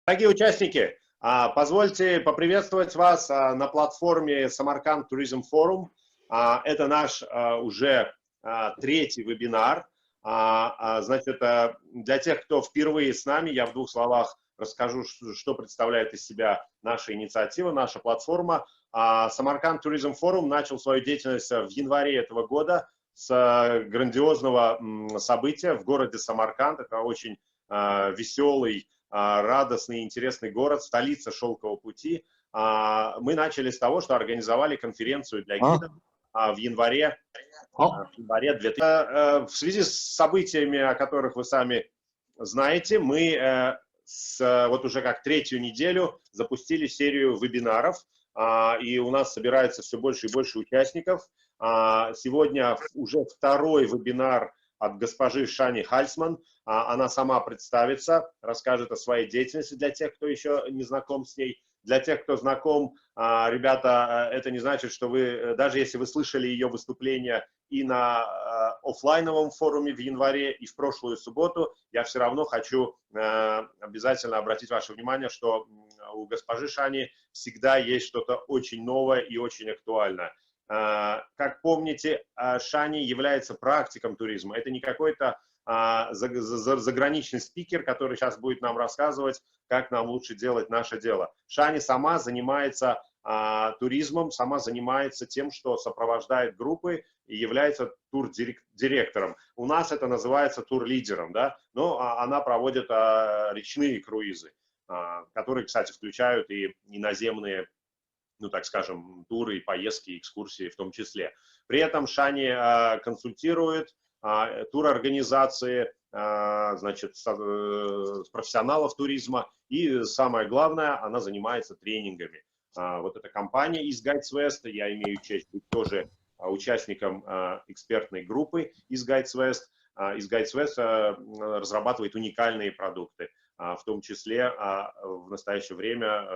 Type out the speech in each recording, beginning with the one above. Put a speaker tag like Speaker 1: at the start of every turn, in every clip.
Speaker 1: Дорогие участники, позвольте поприветствовать вас на платформе Samarkand Guides Forum. Это наш уже третий вебинар. Значит, для тех, кто впервые с нами, я в двух словах расскажу, что представляет из себя наша инициатива, наша платформа. Samarkand Guides Forum начал свою деятельность в январе этого года с грандиозного события в городе Самарканд. Это очень веселый, радостный, интересный город, столица Шелкового пути. Мы начали с того, что организовали конференцию для гидов в январе 2000. В связи с событиями, о которых вы сами знаете, мы вот уже как третью неделю запустили серию вебинаров, и у нас собирается все больше и больше участников. Сегодня уже второй вебинар от госпожи Sjannie Hulsman. Она сама представится, расскажет о своей деятельности для тех, кто еще не знаком с ней. Для тех, кто знаком, ребята, это не значит, что вы, даже если вы слышали ее выступление и на офлайновом форуме в январе, и в прошлую субботу, я все равно хочу обязательно обратить ваше внимание, что у госпожи Sjannie всегда есть что-то очень новое и очень актуальное. Как помните, Sjannie является практиком туризма. Это не какой-то заграничный спикер, который сейчас будет нам рассказывать, как нам лучше делать наше дело. Sjannie сама занимается туризмом, сама занимается тем, что сопровождает группы и является тур-директором. У нас это называется тур-лидером, да? Но она проводит речные круизы, которые, кстати, включают и наземные, ну, так скажем, туры, поездки, экскурсии в том числе. При этом Sjannie консультирует турорганизации, значит, профессионалов туризма, и самое главное, она занимается тренингами. Вот эта компания EastguidesWest, я имею честь быть тоже участником экспертной группы EastguidesWest. EastguidesWest разрабатывает уникальные продукты, в том числе в настоящее время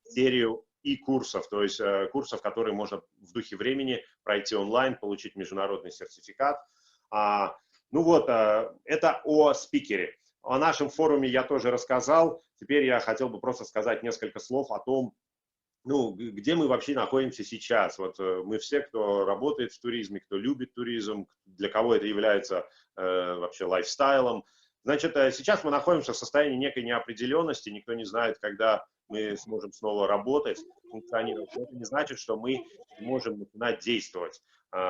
Speaker 1: серию курсов, то есть курсов, которые можно в духе времени пройти онлайн, получить международный сертификат. Ну вот, это о спикере. О нашем форуме я тоже рассказал. Теперь я хотел бы просто сказать несколько слов о том, ну, где мы вообще находимся сейчас. Вот мы все, кто работает в туризме, кто любит туризм, для кого это является вообще лайфстайлом. Значит, сейчас мы находимся в состоянии некой неопределенности, никто не знает, когда мы сможем снова работать, функционировать. Но это не значит, что мы можем начинать действовать.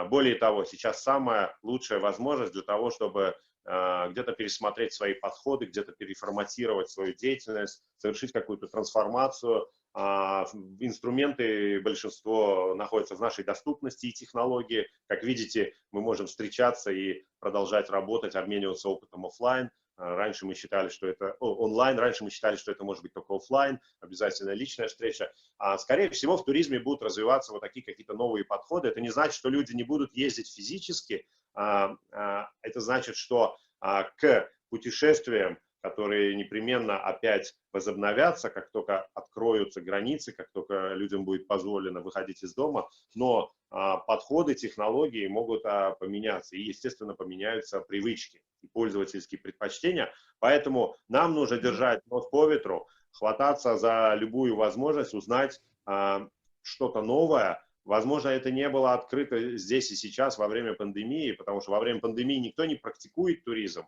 Speaker 1: Более того, сейчас самая лучшая возможность для того, чтобы где-то пересмотреть свои подходы, где-то переформатировать свою деятельность, совершить какую-то трансформацию. Инструменты, большинство находятся в нашей доступности и технологии. Как видите, мы можем встречаться и продолжать работать, обмениваться опытом офлайн. Раньше мы считали, что это онлайн, раньше мы считали, что это может быть только офлайн, обязательно личная встреча. Скорее всего, в туризме будут развиваться вот такие какие-то новые подходы. Это не значит, что люди не будут ездить физически. Это значит, что к путешествиям, которые непременно опять возобновятся, как только откроются границы, как только людям будет позволено выходить из дома, но подходы, технологии могут поменяться, и, естественно, поменяются привычки и пользовательские предпочтения. Поэтому нам нужно держать нос по ветру, хвататься за любую возможность узнать что-то новое. Возможно, это не было открыто здесь и сейчас во время пандемии, потому что во время пандемии никто не практикует туризм,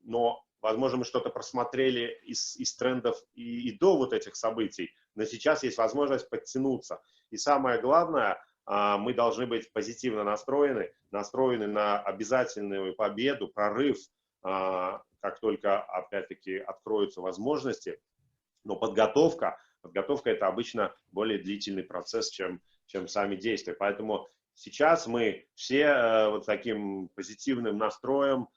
Speaker 1: но, возможно, мы что-то просмотрели из трендов и до вот этих событий, но сейчас есть возможность подтянуться. И самое главное, мы должны быть позитивно настроены на обязательную победу, прорыв, как только, опять-таки, откроются возможности. Но подготовка это обычно более длительный процесс, чем сами действия. Поэтому сейчас мы все вот таким позитивным настроем.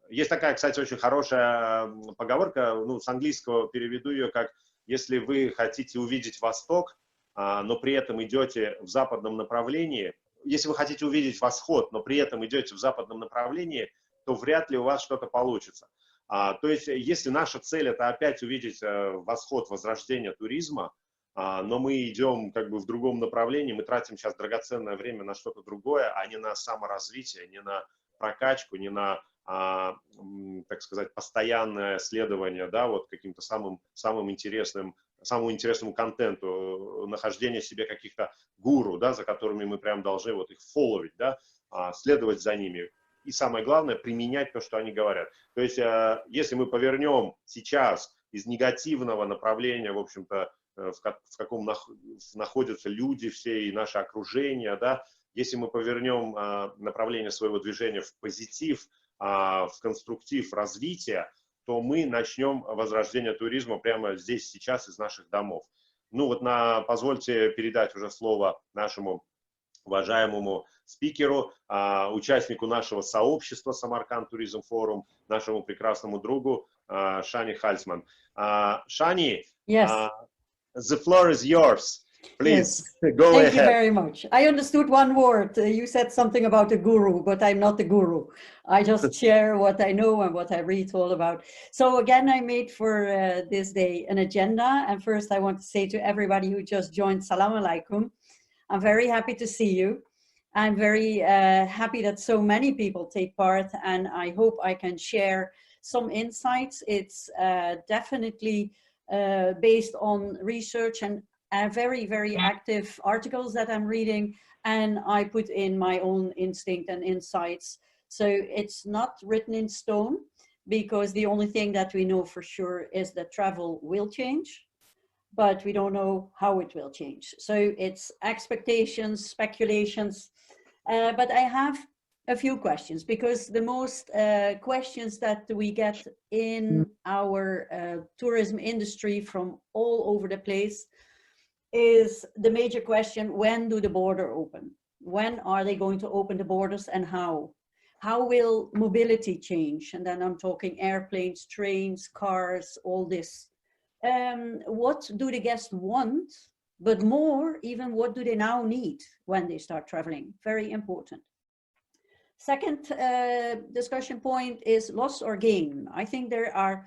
Speaker 1: Есть такая, кстати, очень хорошая поговорка, ну, с английского переведу ее как: если вы хотите увидеть Восток, но при этом идете в западном направлении, если вы хотите увидеть восход, но при этом идете в западном направлении, то вряд ли у вас что-то получится. То есть, если наша цель — это опять увидеть восход, возрождение туризма, но мы идем как бы в другом направлении, мы тратим сейчас драгоценное время на что-то другое, а не на саморазвитие, не на прокачку, не на так сказать, постоянное следование, да, вот каким-то самому интересному контенту, нахождение себе каких-то гуру, да, за которыми мы прям должны вот их фолловить, да, следовать за ними. И самое главное, применять то, что они говорят. То есть, если мы повернем сейчас из негативного направления, в общем-то, в каком находятся люди все и наше окружение, да, если мы повернем направление своего движения в позитив, в конструктив развития, то мы начнем возрождение туризма прямо здесь, сейчас, из наших домов. Ну вот позвольте передать уже слово нашему уважаемому спикеру, участнику нашего сообщества Samarkand Guides Forum, нашему прекрасному другу Sjannie Hulsman. Sjannie,
Speaker 2: yes.
Speaker 1: The floor is yours. Please,
Speaker 2: yes.
Speaker 1: go ahead.
Speaker 2: Thank you very much. I understood one word. You said something about a guru, but I'm not a guru. I just share what I know and what I read all about. So again, I made for this day an agenda. And first I want to say to everybody who just joined, Salam alaikum. I'm very happy to see you. I'm very happy that so many people take part, and I hope I can share some insights. It's definitely based on research and very, very active articles that I'm reading, and I put in my own instinct and insights. So it's not written in stone, because the only thing that we know for sure is that travel will change, but we don't know how it will change. So it's expectations, speculations, but I have a few questions, because the most questions that we get in our tourism industry from all over the place is the major question: when do the border open? When are they going to open the borders, and how? How will mobility change? And then I'm talking airplanes, trains, cars, all this. What do the guests want? But more, even what do they now need when they start traveling? Very important. Second discussion point is loss or gain. I think there are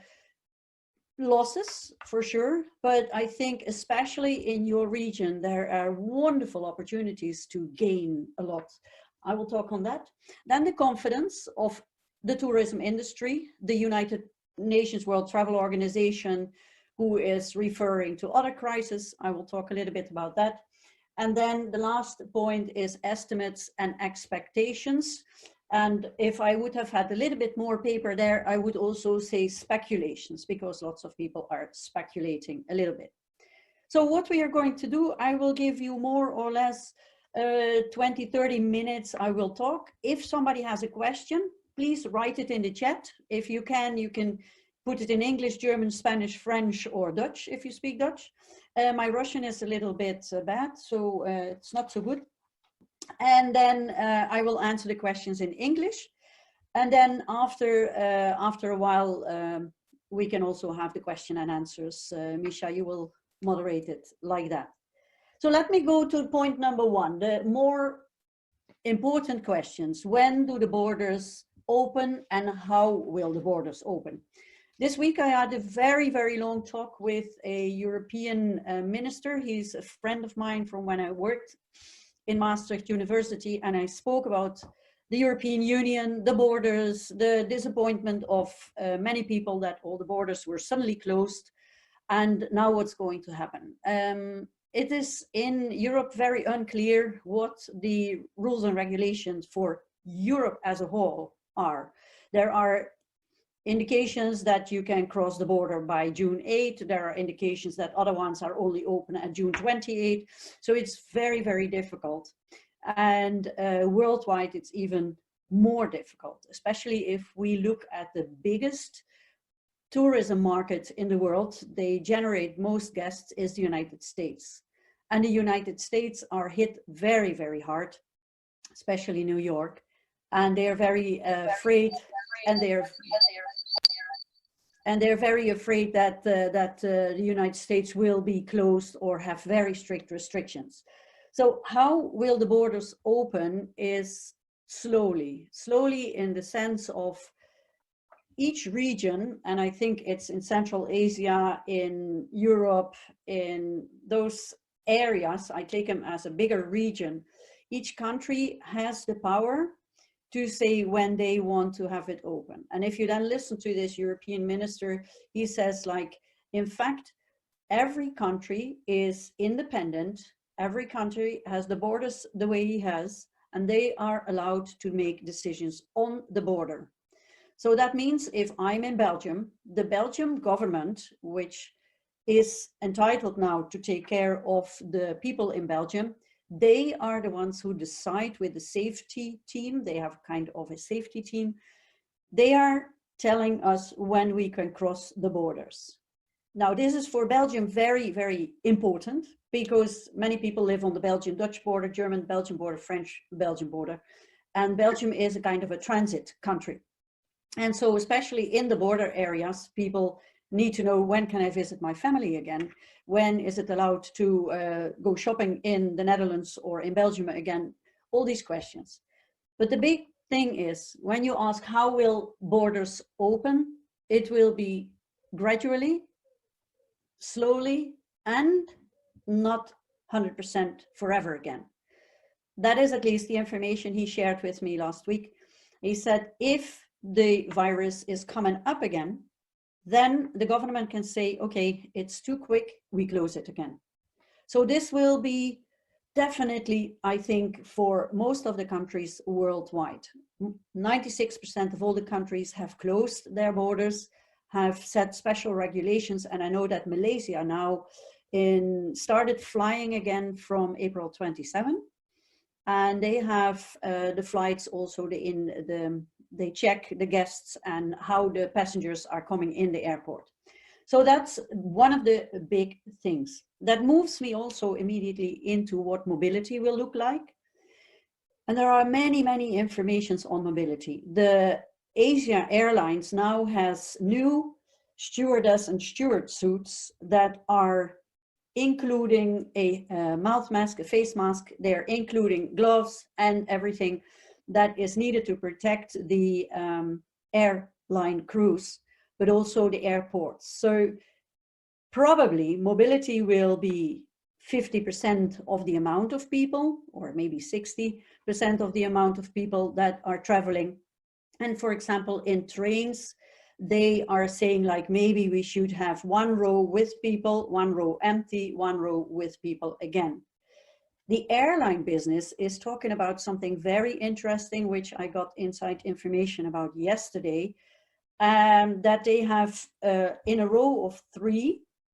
Speaker 2: losses for sure, but I think especially in your region, there are wonderful opportunities to gain a lot. I will talk on that. Then the confidence of the tourism industry, the United Nations World Travel Organization, who is referring to other crises. I will talk a little bit about that. And then the last point is estimates and expectations. And if I would have had a little bit more paper there, I would also say speculations, because lots of people are speculating a little bit. So what we are going to do, I will give you more or less 20-30 minutes. I will talk. If somebody has a question, please write it in the chat. If you can put it in English, German, Spanish, French, or Dutch, if you speak Dutch. My Russian is a little bit bad, so it's not so good. And then I will answer the questions in English. And then after a while, we can also have the question and answers. Misha, you will moderate it like that. So let me go to point number one, the more important questions. When do the borders open, and how will the borders open? This week I had a very, very long talk with a European minister. He's a friend of mine from when I worked in Maastricht University, and I spoke about the European Union, the borders, the disappointment of many people that all the borders were suddenly closed, and now what's going to happen. It is in Europe very unclear what the rules and regulations for Europe as a whole are. There are indications that you can cross the border by June 8. There are indications that other ones are only open at June 28. So it's very, very difficult. And worldwide, it's even more difficult, especially if we look at the biggest tourism market in the world. They generate most guests is the United States. And the United States are hit very, very hard, especially New York. And they're very afraid, and they're very afraid that the United States will be closed or have very strict restrictions. So how will the borders open is slowly in the sense of each region, and I think it's in Central Asia, in Europe, in those areas, I take them as a bigger region. Each country has the power to say when they want to have it open. And if you then listen to this European minister, he says, like, in fact, every country is independent. Every country has the borders the way he has, and they are allowed to make decisions on the border. So that means if I'm in Belgium, the Belgian government, which is entitled now to take care of the people in Belgium, they are the ones who decide with the safety team. They have kind of a safety team. They are telling us when we can cross the borders. Now, this is for Belgium very, very important, because many people live on the Belgian-Dutch border, German-Belgian border, French-Belgian border, and Belgium is a kind of a transit country. And so especially in the border areas, people need to know, when can I visit my family again? When is it allowed to go shopping in the Netherlands or in Belgium again? All these questions. But the big thing is, when you ask how will borders open, it will be gradually, slowly, and not 100% forever again. That is at least the information he shared with me last week. He said, if the virus is coming up again, then the government can say, okay, it's too quick, we close it again. So this will be definitely, I think, for most of the countries worldwide. 96% of all the countries have closed their borders, have set special regulations, and I know that Malaysia now started flying again from April 27, and they have the flights also they check the guests and how the passengers are coming in the airport. So that's one of the big things. That moves me also immediately into what mobility will look like. And there are many, many informations on mobility. The Asia Airlines now has new stewardess and steward suits that are including a mouth mask, a face mask. They're including gloves and everything that is needed to protect the airline crews, but also the airports. So probably mobility will be 50% of the amount of people, or maybe 60% of the amount of people that are traveling. And for example, in trains, they are saying, like, maybe we should have one row with people, one row empty, one row with people again. The airline business is talking about something very interesting, which I got inside information about yesterday, that they have in a row of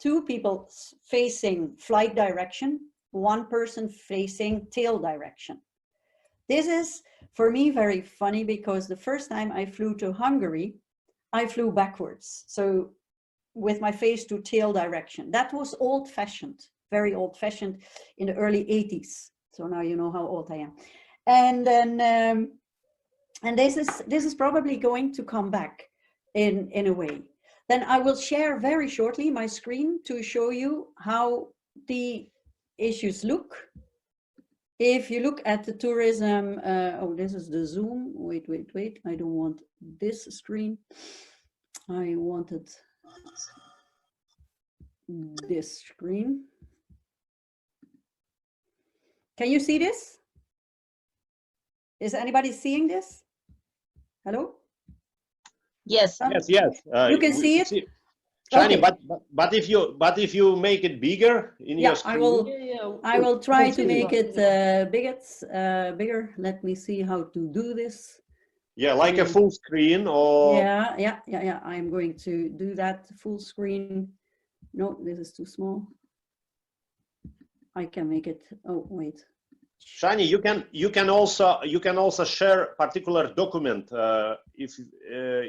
Speaker 2: two people facing flight direction, one person facing tail direction. This is, for me, very funny, because the first time I flew to Hungary, I flew backwards. So with my face to tail direction. That was old-fashioned. Very old-fashioned in the early 80s. So now you know how old I am. And then, and this is probably going to come back in a way. Then I will share very shortly my screen to show you how the issues look. If you look at the tourism, oh, this is the Zoom. Wait, I don't want this screen. I wanted this screen. Can you see this? Is anybody seeing this? Hello?
Speaker 3: Yes.
Speaker 1: Yes.
Speaker 2: You can see it?
Speaker 1: Sjannie,
Speaker 2: Okay.
Speaker 1: but if you make it bigger in your screen.
Speaker 2: I will try to make it bigger. Let me see how to do this.
Speaker 1: Yeah, like a full screen, or
Speaker 2: Yeah. I'm going to do that full screen. No, this is too small. I can make it. Oh, wait.
Speaker 1: Sjannie, you can also share particular document. If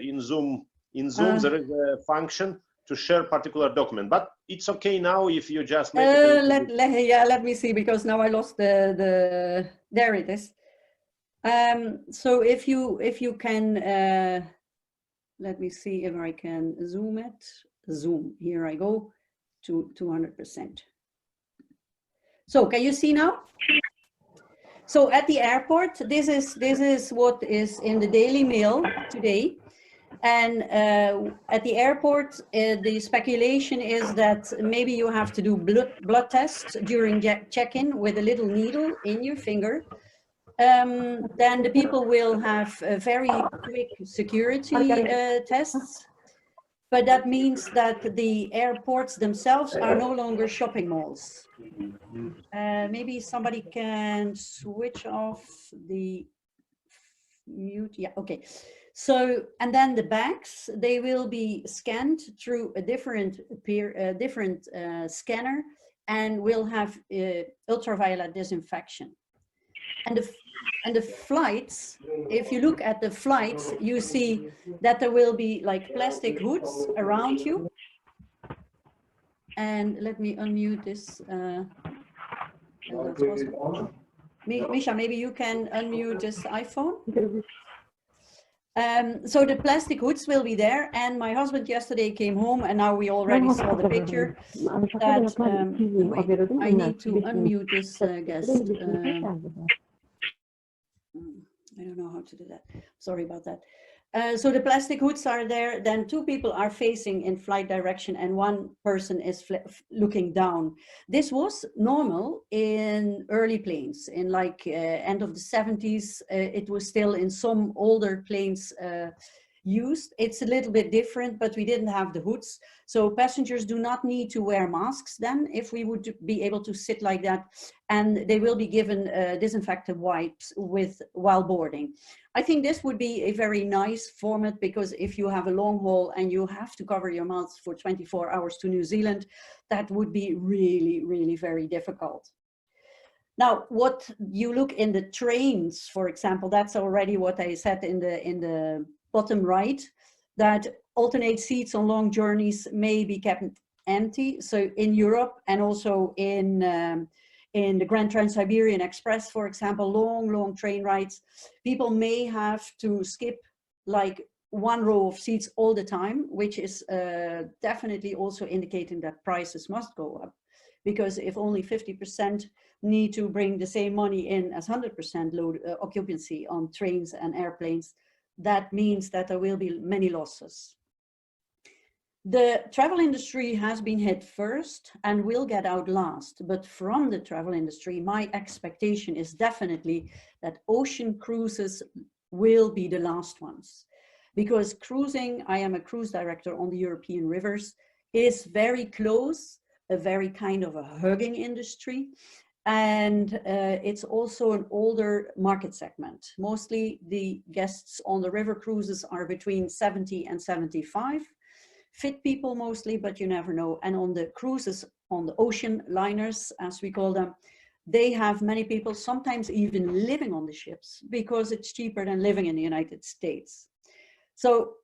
Speaker 1: in Zoom there is a function to share particular document, but it's okay now if you just make it.
Speaker 2: Let me see, because now I lost the there it is. So if you can let me see if I can zoom it. Zoom, here I go to 200%. So can you see now? So at the airport, this is what is in the Daily Mail today. And at the airport, the speculation is that maybe you have to do blood tests during check-in with a little needle in your finger. then the people will have very quick security tests. But that means that the airports themselves are no longer shopping malls. Maybe somebody can switch off the mute. Yeah, okay. So, and then the bags, they will be scanned through a different scanner and will have ultraviolet disinfection. And the flights, if you look at the flights, you see that there will be like plastic hoods around you. And let me unmute this. That's possible. Misha, maybe you can unmute this iPhone. So the plastic hoods will be there, and my husband yesterday came home, and now we already saw the picture that, wait, I need to unmute this guest. I don't know how to do that. Sorry about that. So the plastic hoods are there, then two people are facing in flight direction and one person is looking down. This was normal in early planes, in like end of the 70s. It was still in some older planes used. It's a little bit different, but we didn't have the hoods. So passengers do not need to wear masks then, if we would be able to sit like that. And they will be given disinfectant wipes while boarding. I think this would be a very nice format, because if you have a long haul and you have to cover your mouth for 24 hours to New Zealand, that would be really, really very difficult. Now, what you look in the trains, for example, that's already what I said in the bottom right, that alternate seats on long journeys may be kept empty. So in Europe and also in the Grand Trans-Siberian Express, for example, long train rides, people may have to skip like one row of seats all the time, which is definitely also indicating that prices must go up. Because if only 50% need to bring the same money in as 100% load occupancy on trains and airplanes, that means that there will be many losses. The travel industry has been hit first and will get out last, but from the travel industry, my expectation is definitely that ocean cruises will be the last ones. Because cruising, I am a cruise director on the European rivers, is very close, a very kind of a hugging industry. And it's also an older market segment. Mostly the guests on the river cruises are between 70 and 75. Fit people mostly, but you never know. And on the cruises, on the ocean liners, as we call them, they have many people, sometimes even living on the ships, because it's cheaper than living in the United States. So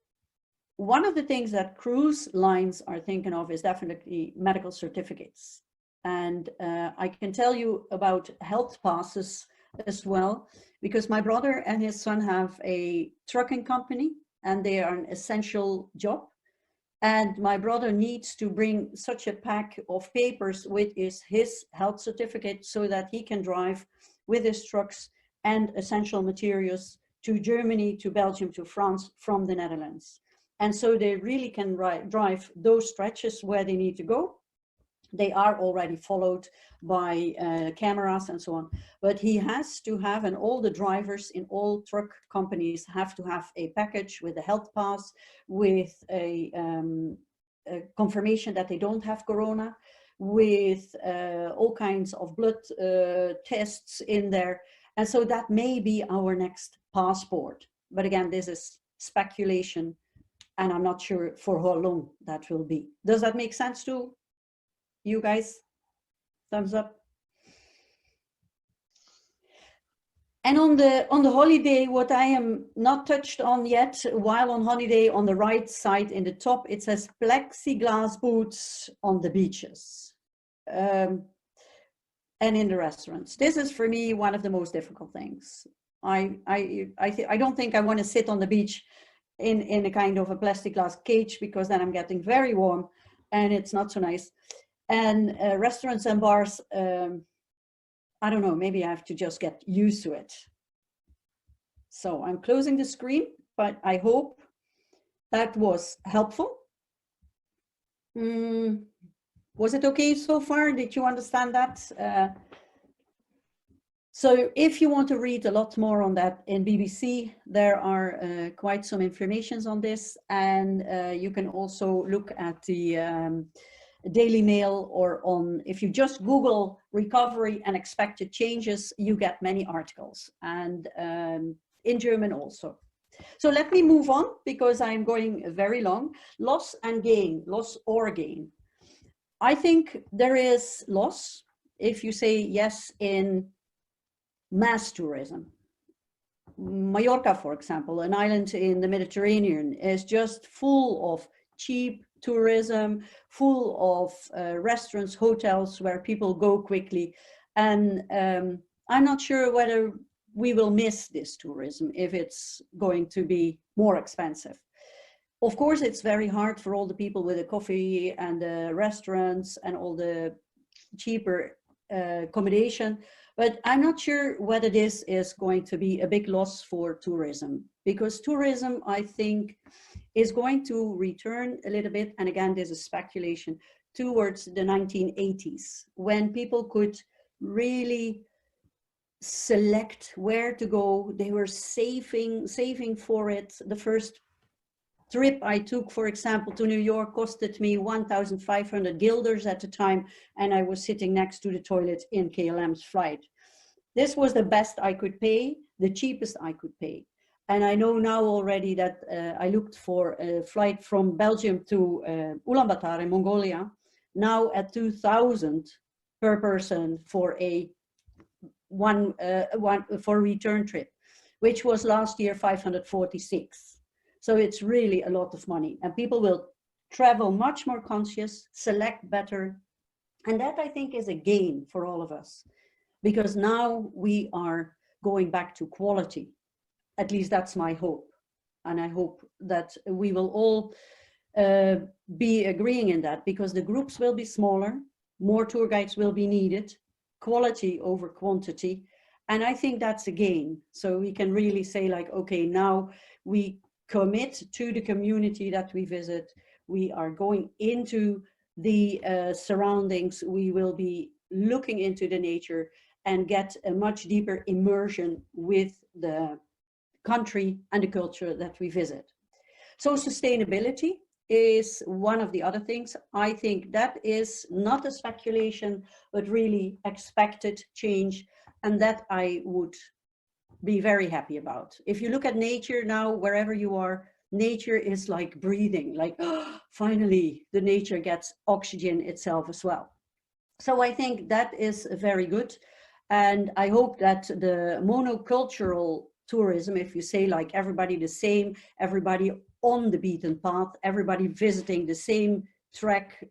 Speaker 2: one of the things that cruise lines are thinking of is definitely medical certificates. And I can tell you about health passes as well, because my brother and his son have a trucking company and they are an essential job. And my brother needs to bring such a pack of papers with his health certificate so that he can drive with his trucks and essential materials to Germany, to Belgium, to France from the Netherlands. And so they really can drive those stretches where they need to go. They are already followed by cameras and so on, but he has to have, and all the drivers in all truck companies have to have a package with a health pass, with a confirmation that they don't have corona, with all kinds of blood tests in there. And so that may be our next passport. But again, this is speculation, and I'm not sure for how long that will be. Does that make sense to you guys? Thumbs up. And on the holiday, what I am not touched on yet, while on holiday, on the right side in the top, it says plexiglass booths on the beaches and in the restaurants. This is for me one of the most difficult things. I don't think I want to sit on the beach in a kind of a plastic glass cage, because then I'm getting very warm and it's not so nice. And restaurants and bars, I don't know, maybe I have to just get used to it. So I'm closing the screen, but I hope that was helpful. Was it okay so far? Did you understand that? So if you want to read a lot more on that in BBC, there are quite some informations on this, and you can also look at the Daily Mail, or on, if you just Google recovery and expected changes, you get many articles, and in German also. So let me move on, because I'm going very long. Loss and gain, loss or gain. I think there is loss if you say yes in mass tourism. Mallorca, for example, an island in the Mediterranean, is just full of cheap tourism, full of restaurants, hotels where people go quickly. And I'm not sure whether we will miss this tourism if it's going to be more expensive. Of course, it's very hard for all the people with the coffee and the restaurants and all the cheaper accommodation, but I'm not sure whether this is going to be a big loss for tourism, because tourism, I think, is going to return a little bit, and again, there's a speculation, towards the 1980s, when people could really select where to go. They were saving for it. The first trip I took, for example, to New York costed me 1,500 guilders at the time, and I was sitting next to the toilet in KLM's flight. This was the best I could pay, the cheapest I could pay. And I know now already that I looked for a flight from Belgium to Ulaanbaatar in Mongolia, now at 2,000 per person for a return trip, which was last year 546. So it's really a lot of money, and people will travel much more conscious, select better. And that, I think, is a gain for all of us, because now we are going back to quality. At least that's my hope. And I hope that we will all be agreeing in that, because the groups will be smaller, more tour guides will be needed, quality over quantity. And I think that's a gain. So we can really say, like, okay, now we commit to the community that we visit. We are going into the surroundings. We will be looking into the nature and get a much deeper immersion with the country and the culture that we visit. So sustainability is one of the other things. I think that is not a speculation, but really expected change, and that I would be very happy about. If you look at nature now, wherever you are, nature is like breathing, like, oh, finally the nature gets oxygen itself as well. So I think that is very good. And I hope that the monocultural tourism, if you say like everybody the same, everybody on the beaten path, everybody visiting the same track,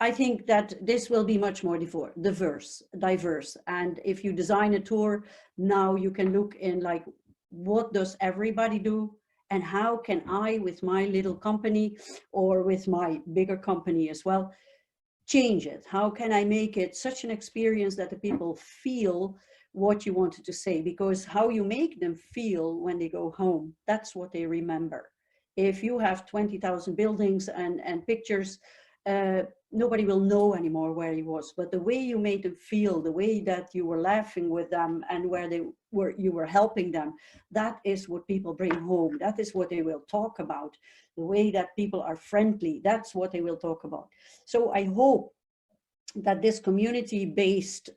Speaker 2: I think that this will be much more diverse. And if you design a tour, now you can look in like, what does everybody do? And how can I, with my little company or with my bigger company as well, change it? How can I make it such an experience that the people feel what you wanted to say? Because how you make them feel when they go home, that's what they remember. If you have 20,000 buildings and pictures, nobody will know anymore where he was. But the way you made them feel, the way that you were laughing with them and where you were helping them, that is what people bring home. That is what they will talk about. The way that people are friendly, that's what they will talk about. So I hope that this community-based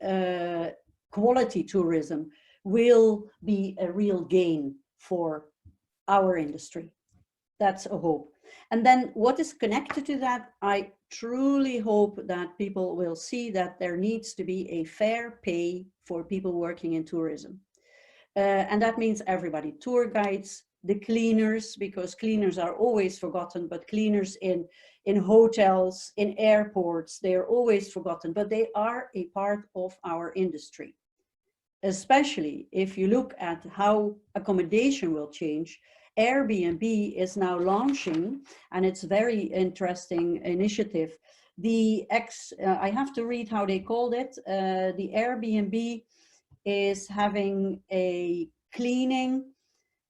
Speaker 2: quality tourism will be a real gain for our industry. That's a hope. And then what is connected to that, I truly hope that people will see that there needs to be a fair pay for people working in tourism. And that means everybody, tour guides, the cleaners, because cleaners are always forgotten, but cleaners in hotels, in airports, they are always forgotten, but they are a part of our industry. Especially if you look at how accommodation will change. Airbnb is now launching, and it's a very interesting initiative. I have to read how they called it. The Airbnb is having a cleaning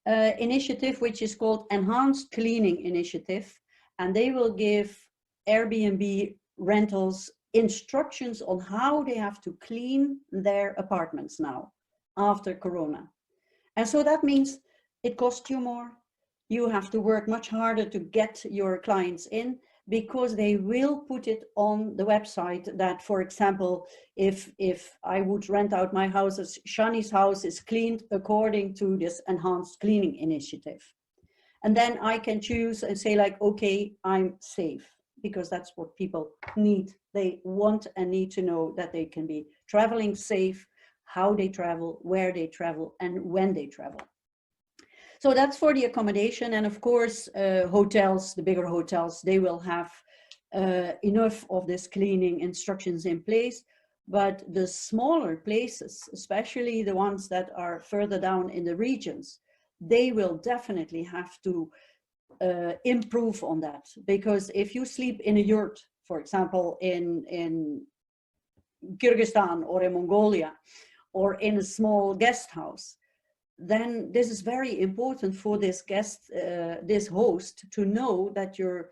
Speaker 2: initiative, which is called Enhanced Cleaning Initiative. And they will give Airbnb rentals instructions on how they have to clean their apartments now after Corona. And so that means it costs you more. You have to work much harder to get your clients in, because they will put it on the website that, for example, if I would rent out my house, as Sjannie's house is cleaned according to this enhanced cleaning initiative. And then I can choose and say like, okay, I'm safe, because that's what people need. They want and need to know that they can be traveling safe, how they travel, where they travel, and when they travel. So that's for the accommodation. And of course, hotels, the bigger hotels, they will have enough of this cleaning instructions in place. But the smaller places, especially the ones that are further down in the regions, they will definitely have to improve on that. Because if you sleep in a yurt, for example, in Kyrgyzstan or in Mongolia, or in a small guest house, then this is very important for this guest, this host, to know that your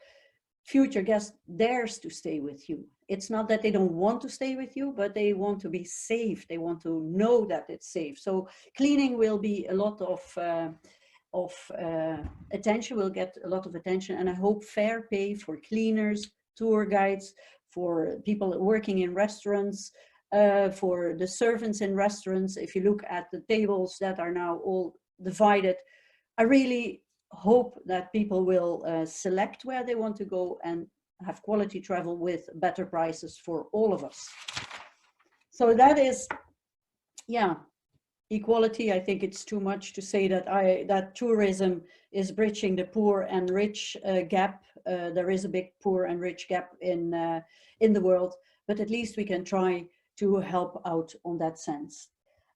Speaker 2: future guest dares to stay with you. It's not that they don't want to stay with you, but they want to be safe. They want to know that it's safe. So cleaning will be a lot of attention, will get a lot of attention. And I hope fair pay for cleaners, tour guides, for people working in restaurants, for the servants in restaurants. If you look at the tables that are now all divided, I really hope that people will select where they want to go and have quality travel with better prices for all of us. So that is, yeah, equality. I think it's too much to say that that tourism is bridging the poor and rich gap. There is a big poor and rich gap in the world, but at least we can try to help out on that sense.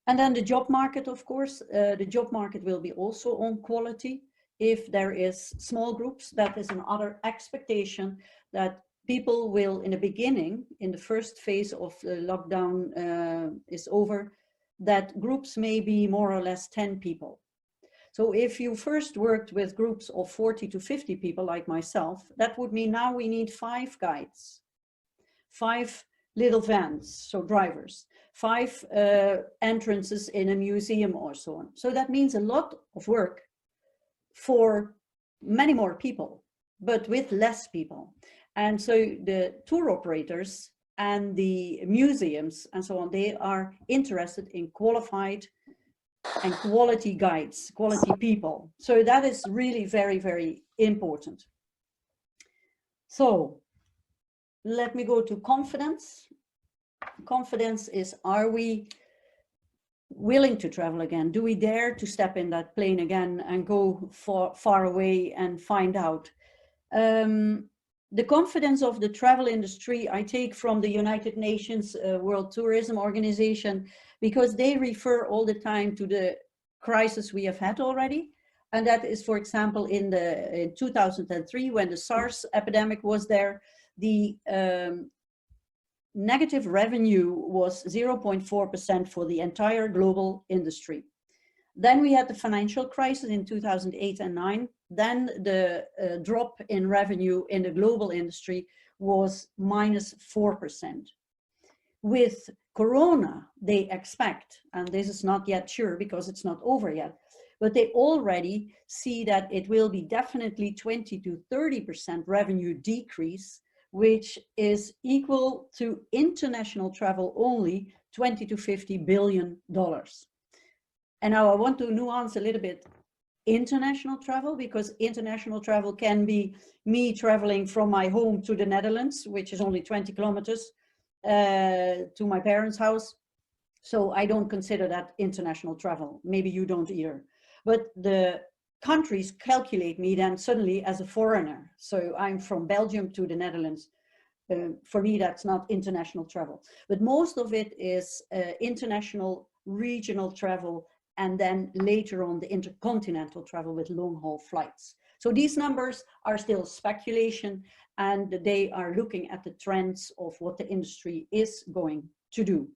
Speaker 2: And then the job market, of course, the job market will be also on quality. If there is small groups, that is another expectation that people will, in the beginning, in the first phase of the lockdown is over, that groups may be more or less 10 people. So if you first worked with groups of 40 to 50 people like myself, that would mean now we need 5 guides, 5 little vans, so drivers, 5 entrances in a museum or so on. So that means a lot of work for many more people, but with less people. And so the tour operators and the museums and so on, they are interested in qualified and quality guides, quality people. So that is really very, very important. So let me go to confidence. Confidence is, are we willing to travel again? Do we dare to step in that plane again and go far away and find out? The confidence of the travel industry I take from the United Nations World Tourism Organization, because they refer all the time to the crisis we have had already. And that is, for example, in 2003, when the SARS epidemic was there, the negative revenue was 0.4% for the entire global industry. Then we had the financial crisis in 2008 and 9. Then the drop in revenue in the global industry was -4%. With Corona, they expect, and this is not yet sure because it's not over yet, but they already see that it will be definitely 20 to 30% revenue decrease, which is equal to international travel only $20 to $50 billion. And now I want to nuance a little bit international travel, because international travel can be me traveling from my home to the Netherlands, which is only 20 kilometers to my parents' house. So I don't consider that international travel. Maybe you don't either. But the countries calculate me then suddenly as a foreigner. So I'm from Belgium to the Netherlands. For me, that's not international travel. But most of it is international, regional travel, and then later on the intercontinental travel with long-haul flights. So these numbers are still speculation, and they are looking at the trends of what the industry is going to do.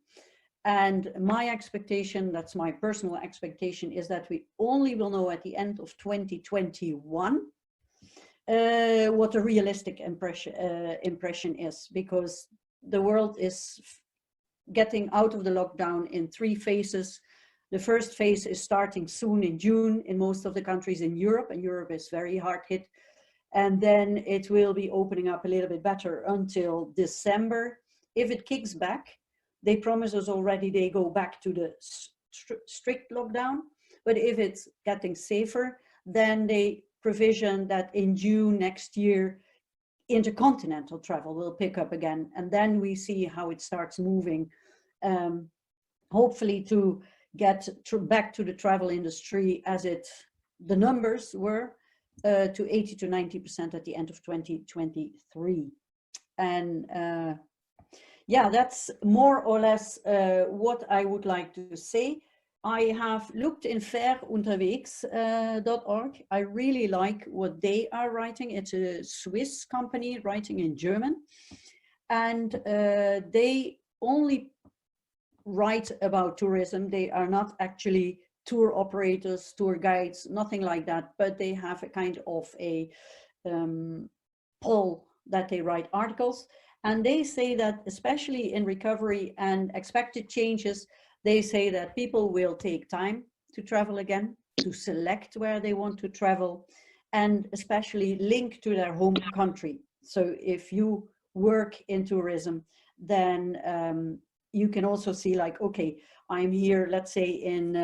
Speaker 2: And my expectation, that's my personal expectation, is that we only will know at the end of 2021 what a realistic impression is, because the world is getting out of the lockdown in 3 phases. The first phase is starting soon in June in most of the countries in Europe, and Europe is very hard hit. And then it will be opening up a little bit better until December. If it kicks back, they promise us already they go back to the strict lockdown. But if it's getting safer, then they provision that in June next year, intercontinental travel will pick up again. And then we see how it starts moving, hopefully to get back to the travel industry as the numbers were to 80 to 90% at the end of 2023. And yeah, that's more or less what I would like to say. I have looked in verunterwegs.org. I really like what they are writing. It's a Swiss company writing in German. And they only write about tourism. They are not actually tour operators, tour guides, nothing like that. But they have a kind of a poll that they write articles. And they say that especially in recovery and expected changes, they say that people will take time to travel again, to select where they want to travel, and especially link to their home country. So if you work in tourism, then you can also see like, okay, I'm here, let's say in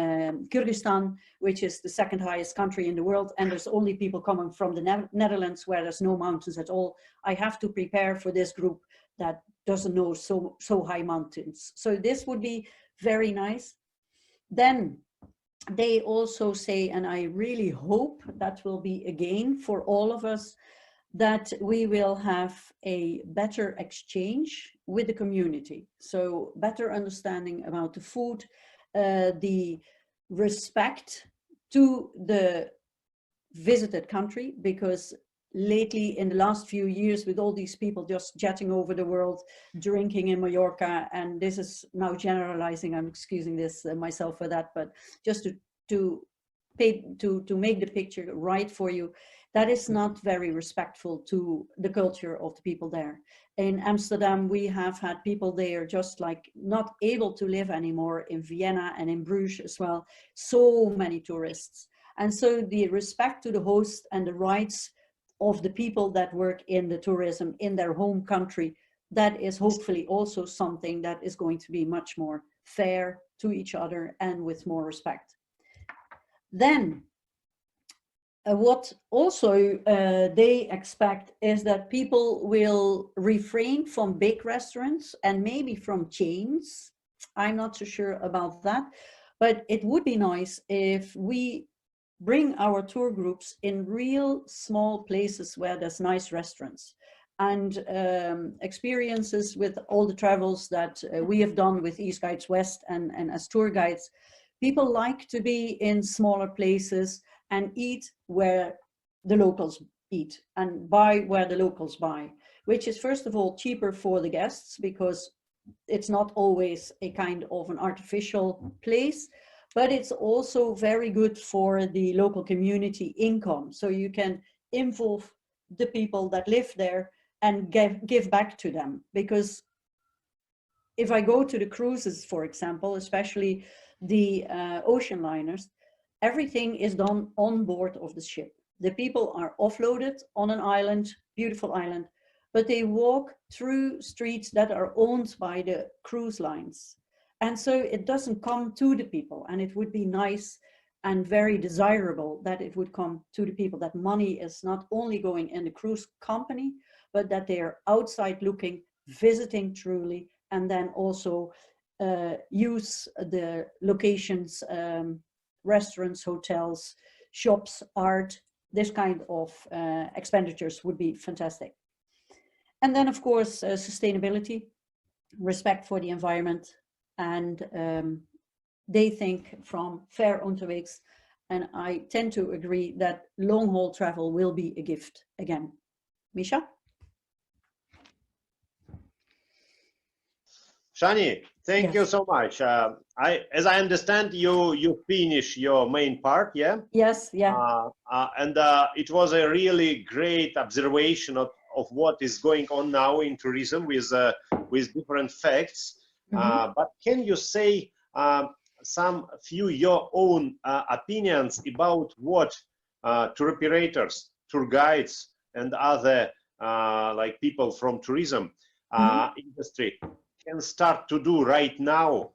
Speaker 2: Kyrgyzstan, which is the 2nd highest country in the world, and there's only people coming from the Netherlands where there's no mountains at all. I have to prepare for this group that doesn't know so high mountains. So this would be very nice. Then they also say, and I really hope that will be again for all of us, that we will have a better exchange with the community. So better understanding about the food, the respect to the visited country, because lately in the last few years with all these people just jetting over the world, drinking in Mallorca, and this is now generalizing, I'm excusing this myself for that, but just to make the picture right for you, that is not very respectful to the culture of the people there. In Amsterdam, we have had people there just like not able to live anymore, in Vienna and in Bruges as well, so many tourists. And so the respect to the host and the rights of the people that work in the tourism in their home country, that is hopefully also something that is going to be much more fair to each other and with more respect. Then what also they expect is that people will refrain from big restaurants and maybe from chains. I'm not so sure about that, but it would be nice if we bring our tour groups in real small places where there's nice restaurants. And experiences with all the travels that we have done with EastguidesWest and as tour guides, people like to be in smaller places and eat where the locals eat and buy where the locals buy, which is first of all cheaper for the guests because it's not always a kind of an artificial place, but it's also very good for the local community income. So you can involve the people that live there and give back to them. Because if I go to the cruises, for example, especially the ocean liners, everything is done on board of the ship. The people are offloaded on an island, beautiful island, but they walk through streets that are owned by the cruise lines. And so it doesn't come to the people, and it would be nice and very desirable that it would come to the people, that money is not only going in the cruise company, but that they are outside looking, visiting truly, and then also use the locations, restaurants, hotels, shops, art, this kind of expenditures would be fantastic. And then of course, sustainability, respect for the environment, and they think from Ver Unterwegs, and I tend to agree that long haul travel will be a gift again. Misha?
Speaker 1: Sjannie, thank you so much. As I understand, you finish your main part, yeah?
Speaker 2: Yes, yeah.
Speaker 1: And it was a really great observation of what is going on now in tourism with with different facts. But can you say some few your own opinions about what tour operators, tour guides, and other like people from tourism industry can start to do right now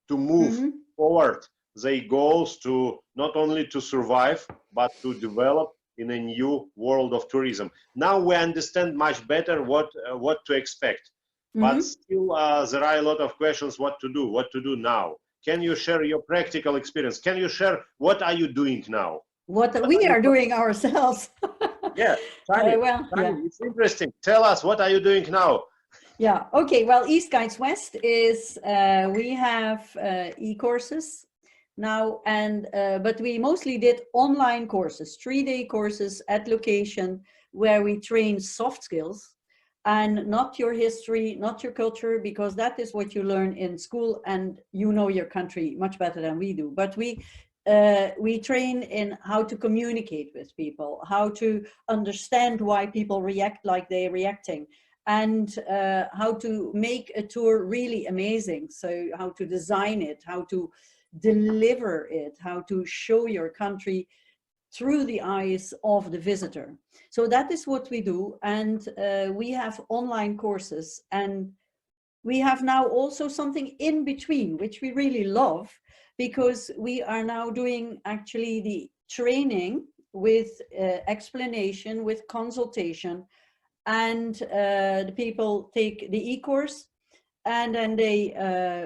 Speaker 1: to move forward their goals to not only to survive but to develop in a new world of tourism? Now we understand much better what to expect, but still there are a lot of questions what to do now. Can you share your practical experience? Can you share what are you doing now?
Speaker 2: What we are doing ourselves.
Speaker 1: Yeah, Sjannie,
Speaker 2: Well, yeah.
Speaker 1: it's interesting. Tell us, what are you doing now?
Speaker 2: Yeah, okay, well, EastguidesWest is, we have e-courses now, and but we mostly did online courses, 3-day courses at location where we train soft skills and not your history, not your culture, because that is what you learn in school and you know your country much better than we do. But we train in how to communicate with people, how to understand why people react like they're reacting, and how to make a tour really amazing. So how to design it, how to deliver it, how to show your country through the eyes of the visitor. So that is what we do. And we have online courses, and we have now also something in between, which we really love, because we are now doing actually the training with explanation, with consultation, and the people take the e-course, and then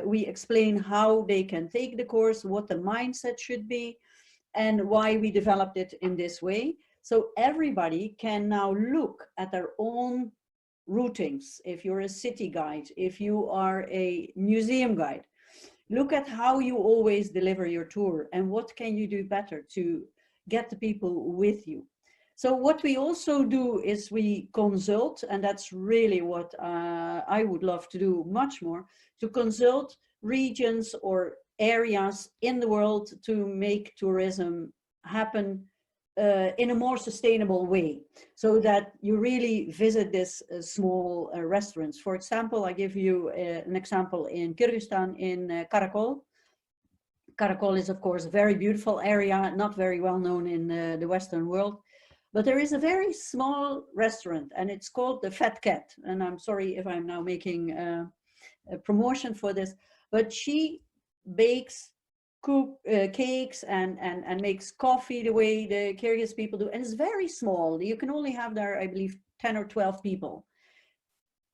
Speaker 2: we explain how they can take the course, what the mindset should be, and why we developed it in this way. So everybody can now look at their own routings. If you're a city guide, if you are a museum guide, look at how you always deliver your tour and what can you do better to get the people with you. So what we also do is we consult, and that's really what I would love to do much more, to consult regions or areas in the world to make tourism happen in a more sustainable way, so that you really visit this small restaurants. For example, I give you an example in Kyrgyzstan, in Karakol. Karakol is of course a very beautiful area, not very well known in the Western world. But there is a very small restaurant, and it's called the Fat Cat. And I'm sorry if I'm now making a promotion for this, but she bakes cakes and makes coffee the way the Kyrgyz people do. And it's very small. You can only have there, I believe, 10 or 12 people.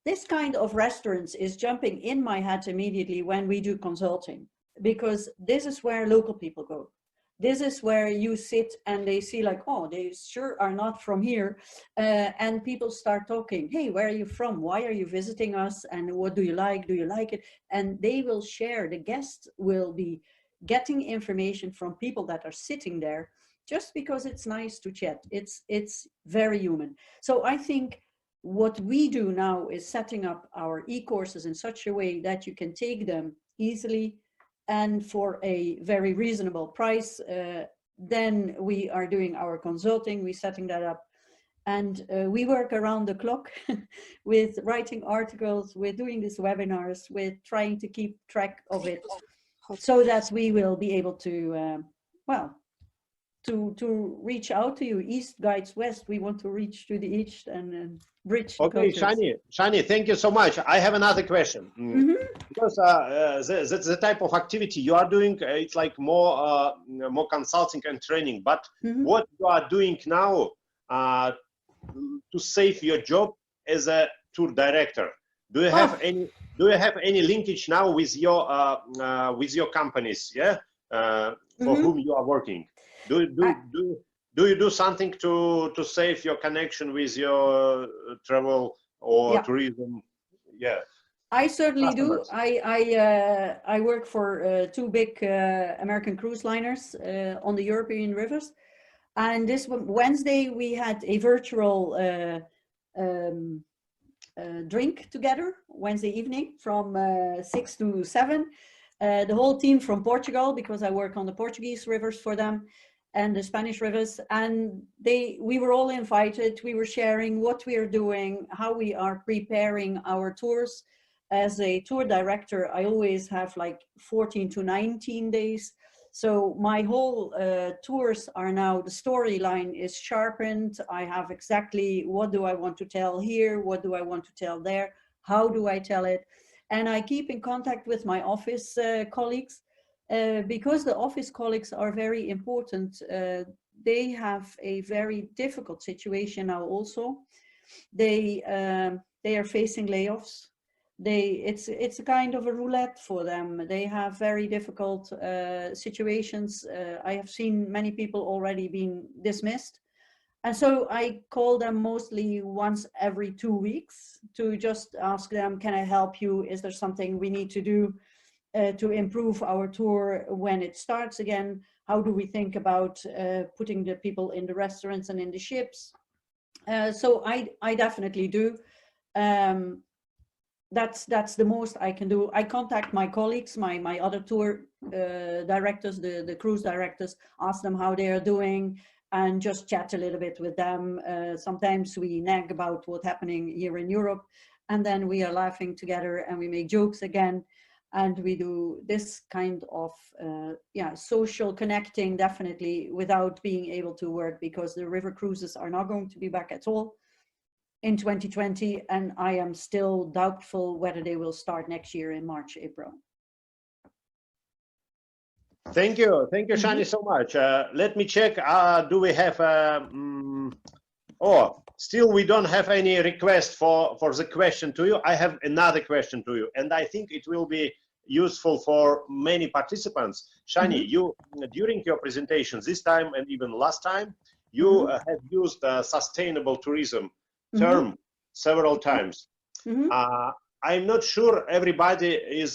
Speaker 2: This kind of restaurants is jumping in my head immediately when we do consulting, because this is where local people go. This is where you sit and they see like, oh, they sure are not from here. And people start talking, hey, where are you from? Why are you visiting us? And what do you like? Do you like it? And they will share, the guests will be getting information from people that are sitting there just because it's nice to chat. It's very human. So I think what we do now is setting up our e-courses in such a way that you can take them easily and for a very reasonable price. Then we are doing our consulting, we're setting that up, and we work around the clock with writing articles, with doing these webinars, with trying to keep track of it, so that we will be able to, well, to reach out to you. EastguidesWest, we want to reach to the East and bridge the cultures.
Speaker 1: Sjannie, thank you so much. I have another question. Because that's the type of activity you are doing. It's like more consulting and training. But what you are doing now to save your job as a tour director? Do you have any? Do you have any linkage now with your companies? Yeah, for whom you are working. Do you do something to save your connection with your travel or tourism? Yeah,
Speaker 2: I certainly do.
Speaker 1: customers.
Speaker 2: I work for 2 big American cruise liners on the European rivers, and this Wednesday we had a virtual drink together Wednesday evening from 6 to 7. The whole team from Portugal, because I work on the Portuguese rivers for them and the Spanish rivers, and we were all invited. We were sharing what we are doing, how we are preparing our tours, as a tour director, I always have like 14 to 19 days. So my whole tours are now, the storyline is sharpened. I have exactly what do I want to tell here, what do I want to tell there, how do I tell it? And I keep in contact with my office colleagues because the office colleagues are very important. They have a very difficult situation now also. They are facing layoffs. It's a kind of a roulette for them. They have very difficult situations. I have seen many people already being dismissed. And so I call them mostly once every 2 weeks to just ask them, can I help you? Is there something we need to do to improve our tour when it starts again? How do we think about putting the people in the restaurants and in the ships? So I definitely do. That's the most I can do. I contact my colleagues, my other tour directors, the cruise directors, ask them how they are doing, and just chat a little bit with them. Sometimes we nag about what's happening here in Europe, and then we are laughing together and we make jokes again. And we do this kind of social connecting, definitely, without being able to work, because the river cruises are not going to be back at all in 2020, and I am still doubtful whether they will start next year in March, April.
Speaker 1: Thank you, Sjannie, so much. Let me check. Do we have? Oh, still we don't have any request for the question to you. I have another question to you, and I think it will be useful for many participants. Sjannie, you during your presentation this time and even last time, you have used sustainable tourism term several times. I'm not sure everybody is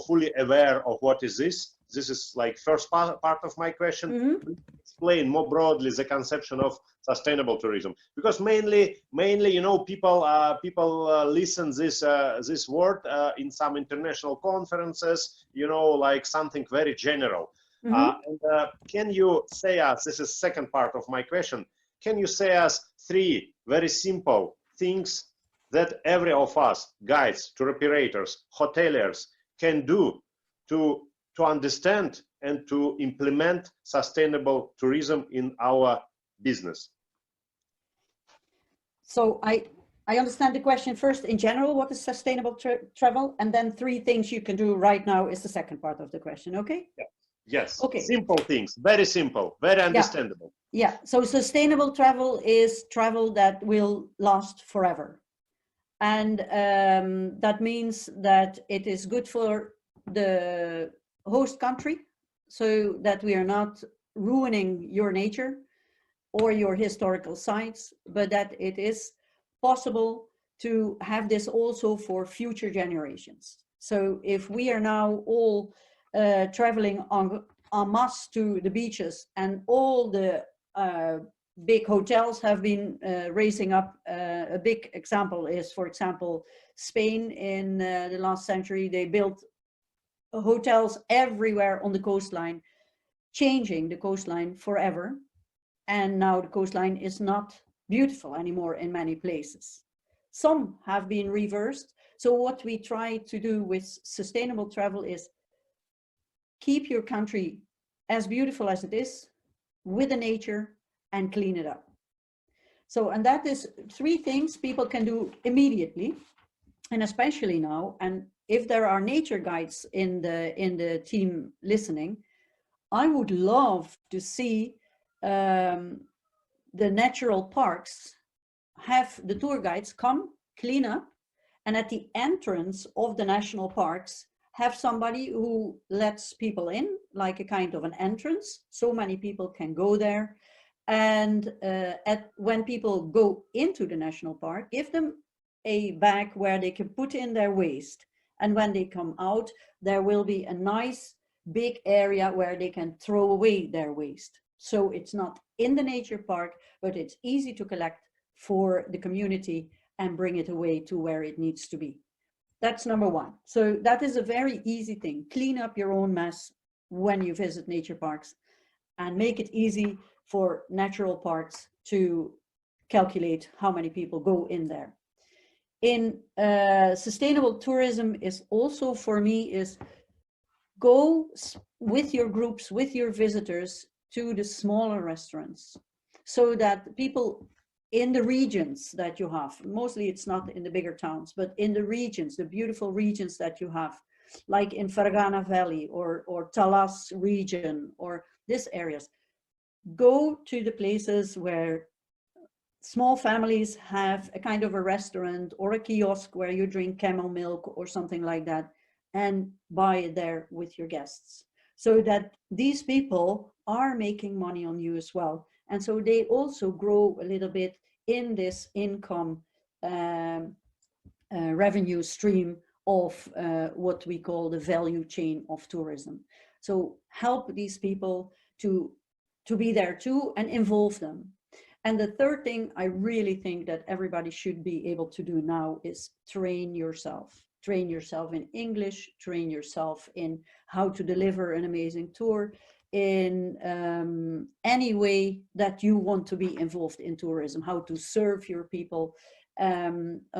Speaker 1: fully aware of what is this. This is like first part of my question. Explain more broadly the conception of sustainable tourism, because mainly people listen this word in some international conferences, like something very general. Can you say us, this is second part of my question, can you say us 3 very simple things that every of us, guides, tour operators, hoteliers, can do to understand and to implement sustainable tourism in our business?
Speaker 2: So I understand the question first in general, what is sustainable travel? And then 3 things you can do right now is the second part of the question, okay?
Speaker 1: Yeah. Yes,
Speaker 2: okay.
Speaker 1: Simple things, very simple, very understandable.
Speaker 2: Yeah, so sustainable travel is travel that will last forever. And that means that it is good for the host country, so that we are not ruining your nature or your historical sites, but that it is possible to have this also for future generations. So if we are now all traveling en masse to the beaches, and all the big hotels have been raising up. A big example is, for example, Spain in the last century. They built hotels everywhere on the coastline, changing the coastline forever. And now the coastline is not beautiful anymore in many places. Some have been reversed. So what we try to do with sustainable travel is keep your country as beautiful as it is with the nature, and clean it up. So, and that is 3 things people can do immediately, and especially now. And if there are nature guides in the team listening, I would love to see the natural parks have the tour guides come clean up, and at the entrance of the national parks have somebody who lets people in, like a kind of an entrance, so many people can go there. And when people go into the national park, give them a bag where they can put in their waste. And when they come out, there will be a nice big area where they can throw away their waste. So it's not in the nature park, but it's easy to collect for the community and bring it away to where it needs to be. That's number 1. So that is a very easy thing. Clean up your own mess when you visit nature parks, and make it easy for natural parks to calculate how many people go in there. in sustainable tourism is also for me is go with your groups, with your visitors to the smaller restaurants, so that people in the regions that you have, mostly it's not in the bigger towns, but in the regions, the beautiful regions that you have, like in Fergana Valley or Talas region or these areas, go to the places where small families have a kind of a restaurant or a kiosk where you drink camel milk or something like that, and buy it there with your guests, so that these people are making money on you as well. And so they also grow a little bit in this income revenue stream of what we call the value chain of tourism. So help these people to be there too and involve them. And the third thing I really think that everybody should be able to do now is train yourself. Train yourself in English, train yourself in how to deliver an amazing tour, in any way that you want to be involved in tourism, how to serve your people,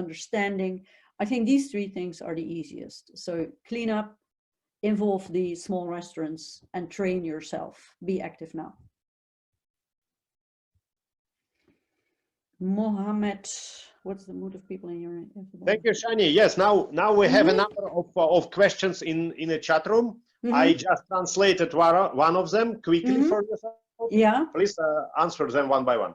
Speaker 2: understanding. I think these three things are the easiest. So clean up, involve the small restaurants, and train yourself. Be active now. Mohammed, what's the mood of people in your?
Speaker 1: Thank you, Sjannie. Yes, now we have a number of questions in the chat room. I just translated one of them quickly for yourself.
Speaker 2: Yeah.
Speaker 1: Please answer them one by one.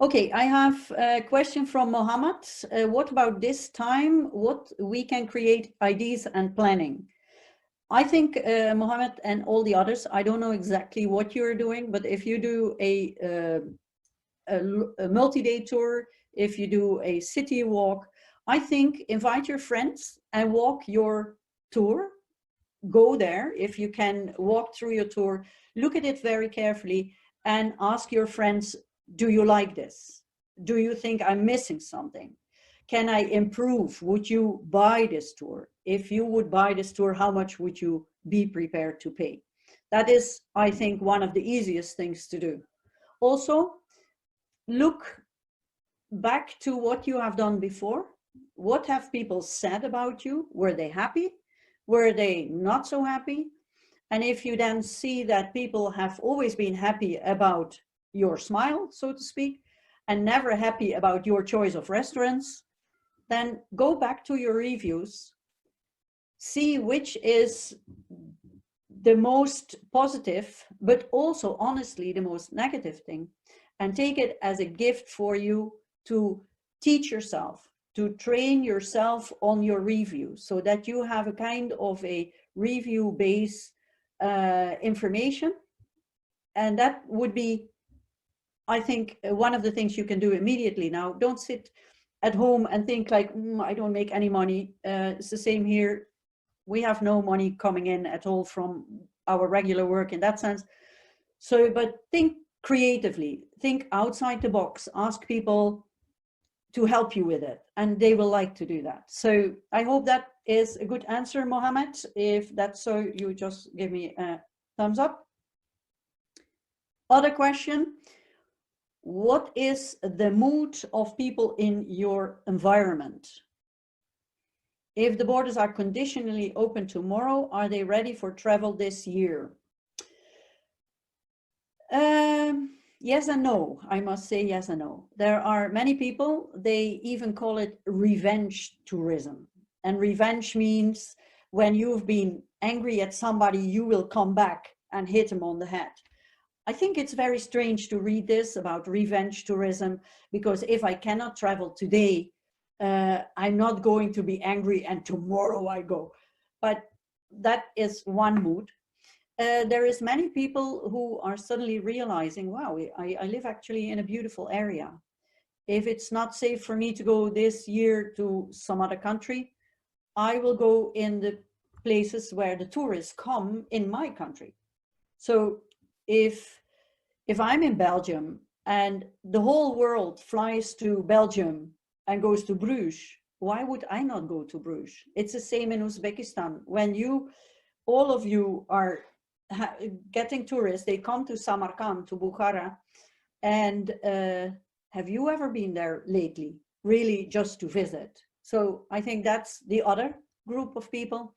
Speaker 2: Okay, I have a question from Mohammed. What about this time? What we can create ideas and planning? I think Mohammed and all the others, I don't know exactly what you're doing, but if you do a multi-day tour, if you do a city walk, I think invite your friends and walk your tour. Go there. If you can walk through your tour, look at it very carefully and ask your friends, do you like this? Do you think I'm missing something? Can I improve? Would you buy this tour? If you would buy this tour, how much would you be prepared to pay? That is, I think, one of the easiest things to do. Also, look back to what you have done before. What have people said about you? Were they happy? Were they not so happy? And if you then see that people have always been happy about your smile, so to speak, and never happy about your choice of restaurants, then go back to your reviews, see which is the most positive, but also honestly the most negative thing, and take it as a gift for you to teach yourself, to train yourself on your reviews, so that you have a kind of a review-based information. And that would be, I think, one of the things you can do immediately now. Don't sit at home and think like, I don't make any money. It's the same here. We have no money coming in at all from our regular work in that sense. So, but think creatively, think outside the box, ask people to help you with it, and they will like to do that. So I hope that is a good answer, Mohammed. If that's so, you just give me a thumbs up. Other question, what is the mood of people in your environment? If the borders are conditionally open tomorrow, are they ready for travel this year? Yes and no, I must say yes and no. There are many people, they even call it revenge tourism. And revenge means when you've been angry at somebody, you will come back and hit them on the head. I think it's very strange to read this about revenge tourism, because if I cannot travel today, I'm not going to be angry and tomorrow I go. But that is one mood. There is many people who are suddenly realizing, wow, I live actually in a beautiful area. If it's not safe for me to go this year to some other country, I will go in the places where the tourists come in my country. So if I'm in Belgium and the whole world flies to Belgium and goes to Bruges, why would I not go to Bruges? It's the same in Uzbekistan. When all of you are getting tourists, they come to Samarkand, to Bukhara, and have you ever been there lately, really just to visit? So I think that's the other group of people.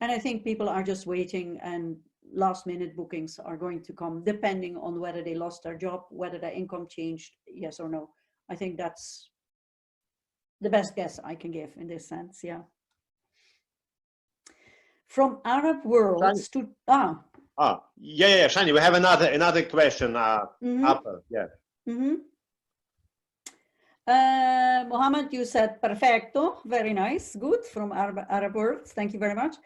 Speaker 2: And I think people are just waiting, and last minute bookings are going to come depending on whether they lost their job, whether their income changed, yes or no. I think that's the best guess I can give in this sense, yeah. From Arab worlds to,
Speaker 1: yeah, Sjannie, we have another question. Upper, yeah.
Speaker 2: Mohammed, you said perfecto, very nice, good, from Arab worlds, thank you very much.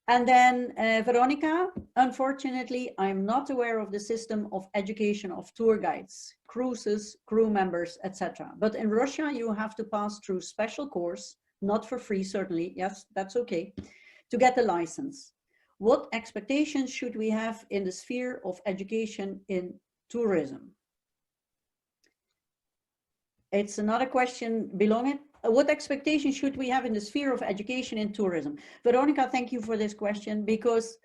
Speaker 2: And then Veronica, unfortunately, I'm not aware of the system of education of tour guides, cruises, crew members, etc. But in Russia, you have to pass through special course, not for free, certainly, yes, that's okay, to get the license. What expectations should we have in the sphere of education in tourism? It's another question belonging. What expectations should we have in the sphere of education in tourism? Veronica, thank you for this question, because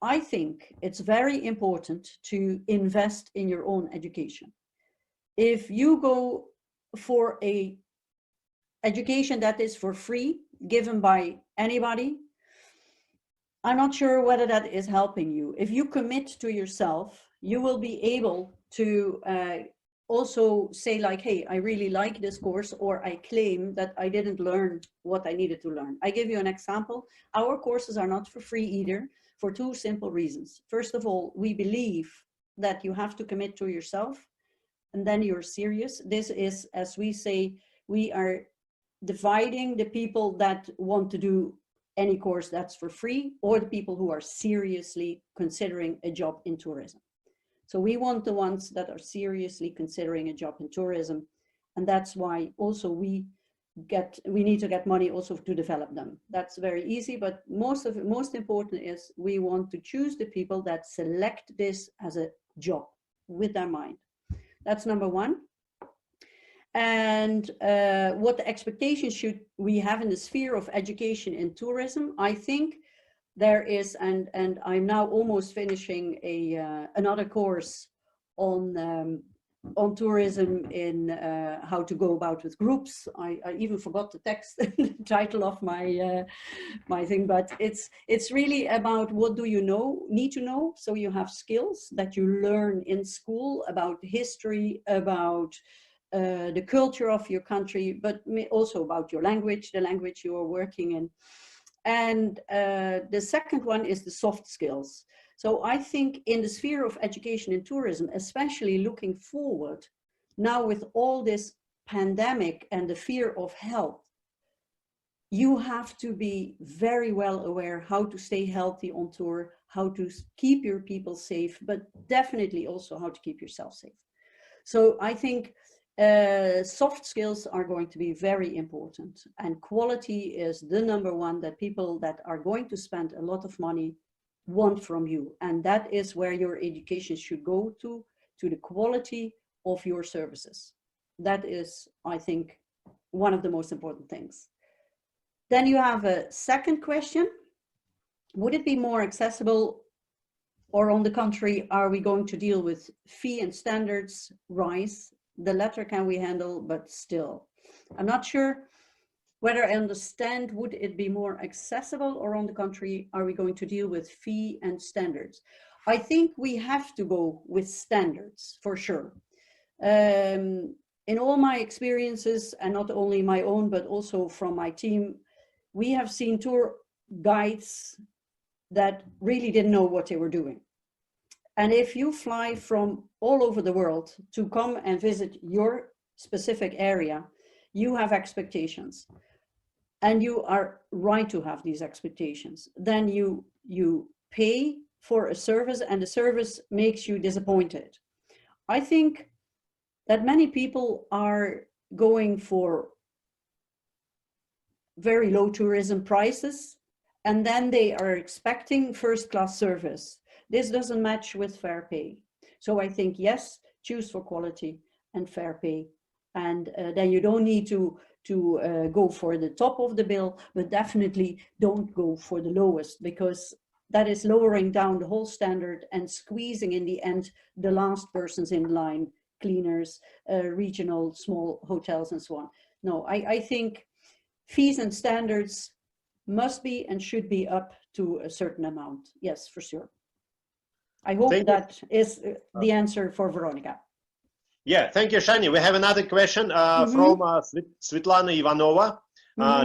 Speaker 2: I think it's very important to invest in your own education. If you go for a education that is for free, given by anybody, I'm not sure whether that is helping you. If you commit to yourself, you will be able to also say like, hey, I really like this course, or I claim that I didn't learn what I needed to learn. I give you an example. Our courses are not for free either, for two simple reasons. First of all, we believe that you have to commit to yourself, and then you're serious. This is, as we say, we are dividing the people that want to do any course that's for free, or the people who are seriously considering a job in tourism. So we want the ones that are seriously considering a job in tourism. And that's why also we need to get money also to develop them. That's very easy, but most important is we want to choose the people that select this as a job with their mind. That's number one. And what the expectations should we have in the sphere of education in tourism? I think there is, and I'm now almost finishing another course on tourism in how to go about with groups. I even forgot the text, the title of my my thing, but it's really about what do you need to know, so you have skills that you learn in school about history, about the culture of your country, but also about your language, the language you are working in. And the second one is the soft skills. So I think in the sphere of education in tourism, especially looking forward, now with all this pandemic and the fear of health, you have to be very well aware how to stay healthy on tour, how to keep your people safe, but definitely also how to keep yourself safe. So I think soft skills are going to be very important, and quality is the number one that people that are going to spend a lot of money want from you. And that is where your education should go to the quality of your services. That is, I think, one of the most important things. Then you have a second question. Would it be more accessible, or on the contrary, are we going to deal with fee and standards rise? The latter can we handle, but still. I'm not sure whether I understand, would it be more accessible, or on the contrary, are we going to deal with fee and standards? I think we have to go with standards for sure. In all my experiences, and not only my own, but also from my team, we have seen tour guides that really didn't know what they were doing. And if you fly from all over the world to come and visit your specific area, you have expectations. And you are right to have these expectations. Then you pay for a service, and the service makes you disappointed. I think that many people are going for very low tourism prices, and then they are expecting first-class service. This doesn't match with fair pay. So I think, yes, choose for quality and fair pay. And then you don't need to go for the top of the bill, but definitely don't go for the lowest, because that is lowering down the whole standard and squeezing in the end the last persons in line, cleaners, regional small hotels and so on. No, I think fees and standards must be and should be up to a certain amount. Yes, for sure. I hope that is the answer for Veronica.
Speaker 1: Yeah, thank you, Sjannie. We have another question from Svetlana Ivanova.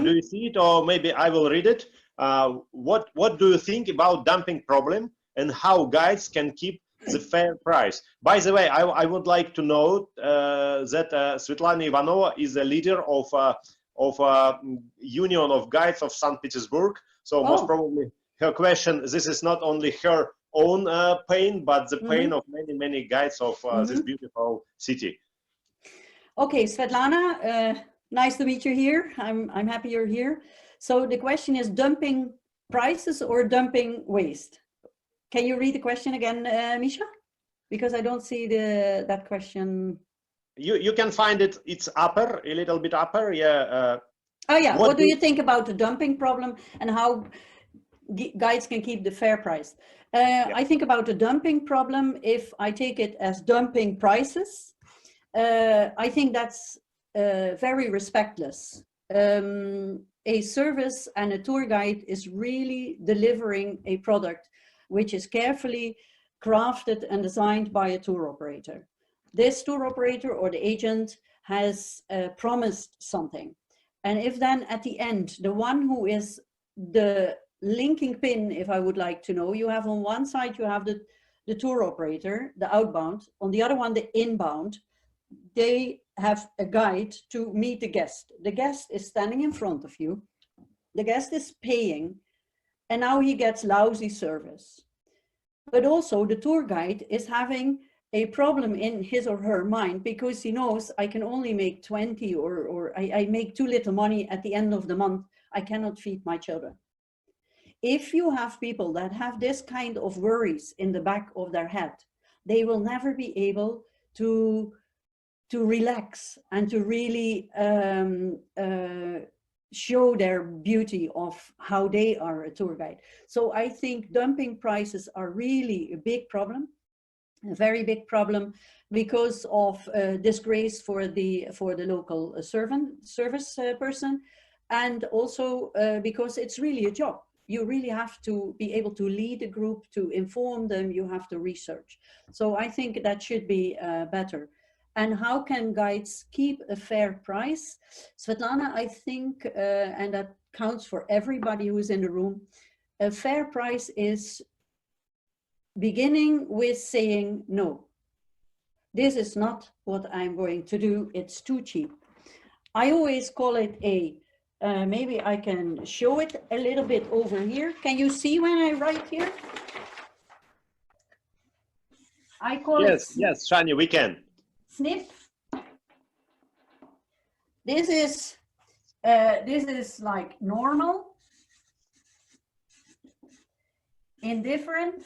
Speaker 1: Do you see it, or maybe I will read it? What do you think about dumping problem and how guides can keep the fair price? By the way, I would like to note that Svetlana Ivanova is a leader of Union of Guides of St. Petersburg. So most probably her question, this is not only her own pain, but the pain of many guides of this beautiful city.
Speaker 2: Okay, Svetlana, nice to meet you here. I'm happy you're here. So the question is dumping prices or dumping waste? Can you read the question again, Misha? Because I don't see that question. You
Speaker 1: can find it. It's upper, a little bit upper. Yeah.
Speaker 2: Oh yeah. What do you think about the dumping problem and how guides can keep the fair price? I think about the dumping problem, if I take it as dumping prices, I think that's very respectless. A service and a tour guide is really delivering a product which is carefully crafted and designed by a tour operator. This tour operator or the agent has promised something. And if then at the end, the one who is the linking pin, if I would like to know, you have on one side, you have the tour operator, the outbound, on the other one, the inbound, they have a guide to meet the guest. The guest is standing in front of you. The guest is paying, and now he gets lousy service. But also the tour guide is having a problem in his or her mind because he knows I can only make 20 or I make too little money at the end of the month. I cannot feed my children. If you have people that have this kind of worries in the back of their head, they will never be able to relax and to really show their beauty of how they are a tour guide. So I think dumping prices are really a big problem, a very big problem, because of disgrace for the local service person, and also because it's really a job. You really have to be able to lead a group, to inform them, you have to research. So I think that should be better. And how can guides keep a fair price? Svetlana, I think, and that counts for everybody who's in the room, a fair price is beginning with saying, no, this is not what I'm going to do, it's too cheap. I always call it maybe I can show it a little bit over here. Can you see when I write here? I call it.
Speaker 1: Yes, Sjannie, we can.
Speaker 2: Snip. This is like normal, indifferent,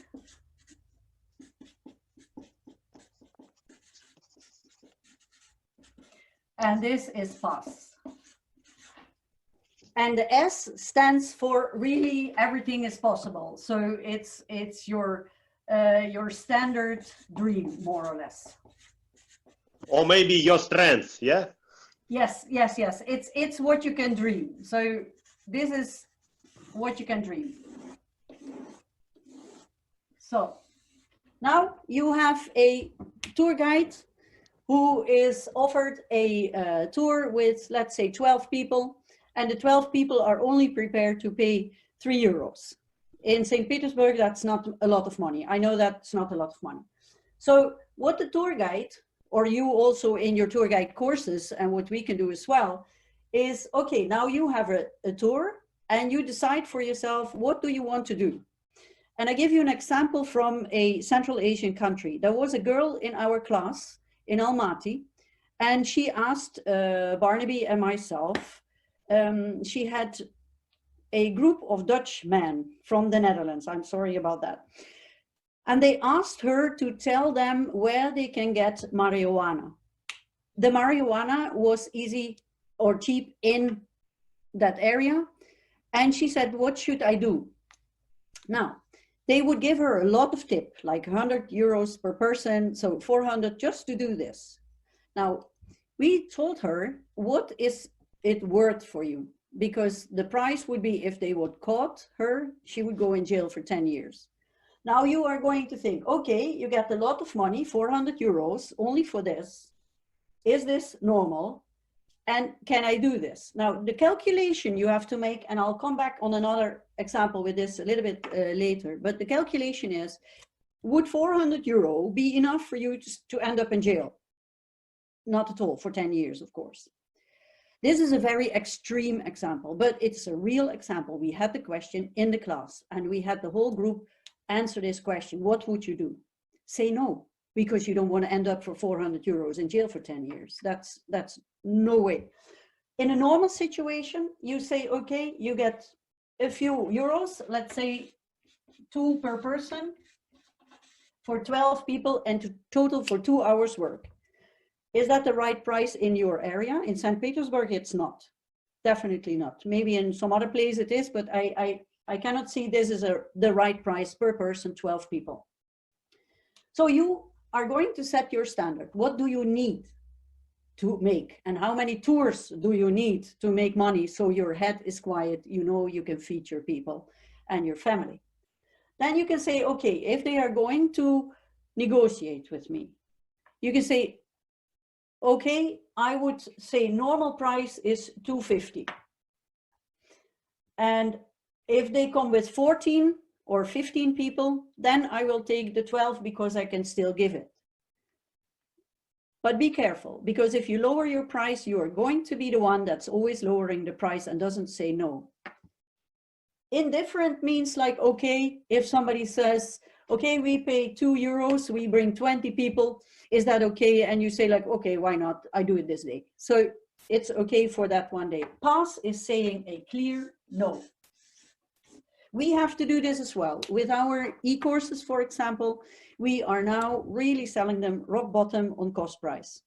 Speaker 2: and this is pass. And the S stands for really everything is possible. So it's your standard dream, more or less.
Speaker 1: Or maybe your strength, yeah?
Speaker 2: Yes. It's what you can dream. So this is what you can dream. So now you have a tour guide who is offered a tour with, let's say, 12 people, and the 12 people are only prepared to pay €3. In St. Petersburg, that's not a lot of money. I know that's not a lot of money. So what the tour guide, or you also in your tour guide courses, and what we can do as well, is, okay, now you have a tour and you decide for yourself, what do you want to do? And I give you an example from a Central Asian country. There was a girl in our class in Almaty, and she asked Barnaby and myself, she had a group of Dutch men from the Netherlands, I'm sorry about that. And they asked her to tell them where they can get marijuana. The marijuana was easy or cheap in that area. And she said, what should I do? Now, they would give her a lot of tip, like €100 per person, so 400 just to do this. Now, we told her, what is it worth for you? because the price would be, if they would caught her, she would go in jail for 10 years. Now you are going to think, okay, you get a lot of money, 400 euros only for this. Is this normal? And can I do this? Now, the calculation you have to make, and I'll come back on another example with this a little bit later, but the calculation is, would 400 euro be enough for you to end up in jail? Not at all, for 10 years, of course. This is a very extreme example, but it's a real example. We had the question in the class, and we had the whole group answer this question. What would you do? Say no, because you don't want to end up for 400 euros in jail for 10 years. That's no way. In a normal situation, you say, okay, you get a few euros, let's say 2 per person for 12 people and total for 2 hours work. Is that the right price in your area? In St. Petersburg, it's not. Definitely not. Maybe in some other place it is, but I cannot see this as the right price per person, 12 people. So you are going to set your standard. What do you need to make? And how many tours do you need to make money so your head is quiet, you know you can feed your people and your family? Then you can say, okay, if they are going to negotiate with me, you can say, okay, I would say normal price is 250. And if they come with 14 or 15 people, then I will take the 12 because I can still give it. But be careful, because if you lower your price, you are going to be the one that's always lowering the price and doesn't say no. Indifferent means like, okay, if somebody says, okay, we pay 2 euros, we bring 20 people, is that okay? And you say like, okay, why not? I do it this day. So it's okay for that one day. Pass is saying a clear no. We have to do this as well. With our e-courses, for example, we are now really selling them rock bottom on cost price.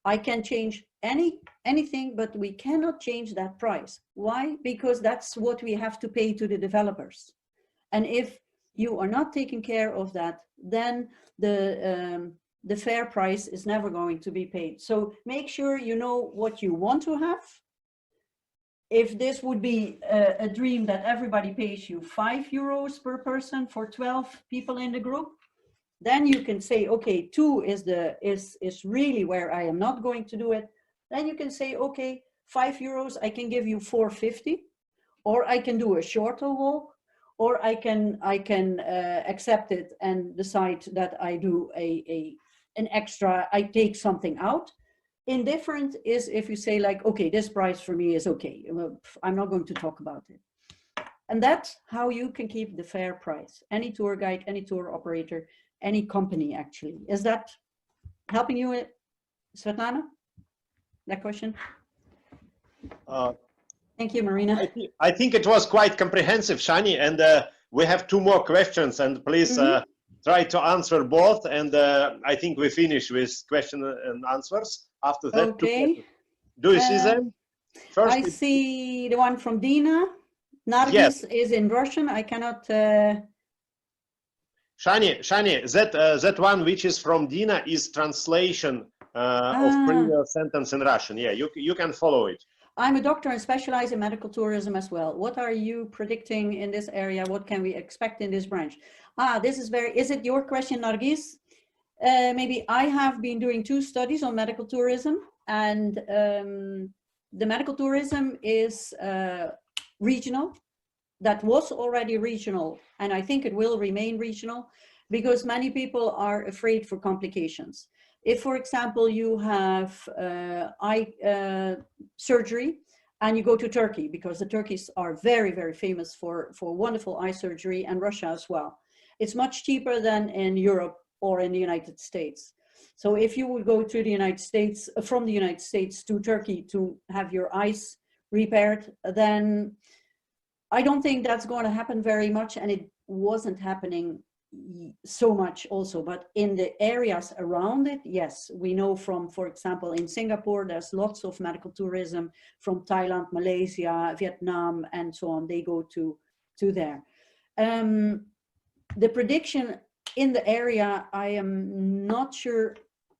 Speaker 2: I can change anything, but we cannot change that price. Why? Because that's what we have to pay to the developers. And if you are not taking care of that, then the fair price is never going to be paid. So make sure you know what you want to have. If this would be a dream that everybody pays you 5 euros per person for 12 people in the group, then you can say, okay, 2 is really where I am not going to do it. Then you can say, okay, 5 euros, I can give you 450, or I can do a shorter walk, or I can accept it and decide that I do an extra, I take something out. Indifferent is if you say like, okay, this price for me is okay. I'm not going to talk about it. And that's how you can keep the fair price. Any tour guide, any tour operator, any company actually. Is that helping you, Svetlana? That question? Thank you, Marina.
Speaker 1: I think it was quite comprehensive, Sjannie, and we have 2 more questions, and please try to answer both. And I think we finish with question and answers. After that,
Speaker 2: okay.
Speaker 1: Do you see them? First,
Speaker 2: I see the one from Dina. Nargis
Speaker 1: yes.
Speaker 2: is in Russian. I cannot.
Speaker 1: Sjannie, that one which is from Dina is translation of previous sentence in Russian. Yeah, you can follow it.
Speaker 2: I'm a doctor and specialize in medical tourism as well. What are you predicting in this area? What can we expect in this branch? This is is it your question, Nargis? Maybe I have been doing 2 studies on medical tourism, and the medical tourism is regional. That was already regional, and I think it will remain regional because many people are afraid for complications. If, for example, you have eye surgery and you go to Turkey, because the Turkeys are very, very famous for wonderful eye surgery, and Russia as well. It's much cheaper than in Europe or in the United States. So if you would go to the United States, from the United States to Turkey to have your eyes repaired, then I don't think that's going to happen very much, and it wasn't happening so much also, but in the areas around it, yes, we know from, for example, in Singapore, there's lots of medical tourism from Thailand, Malaysia, Vietnam, and so on. They go to there. The prediction in the area, I am not sure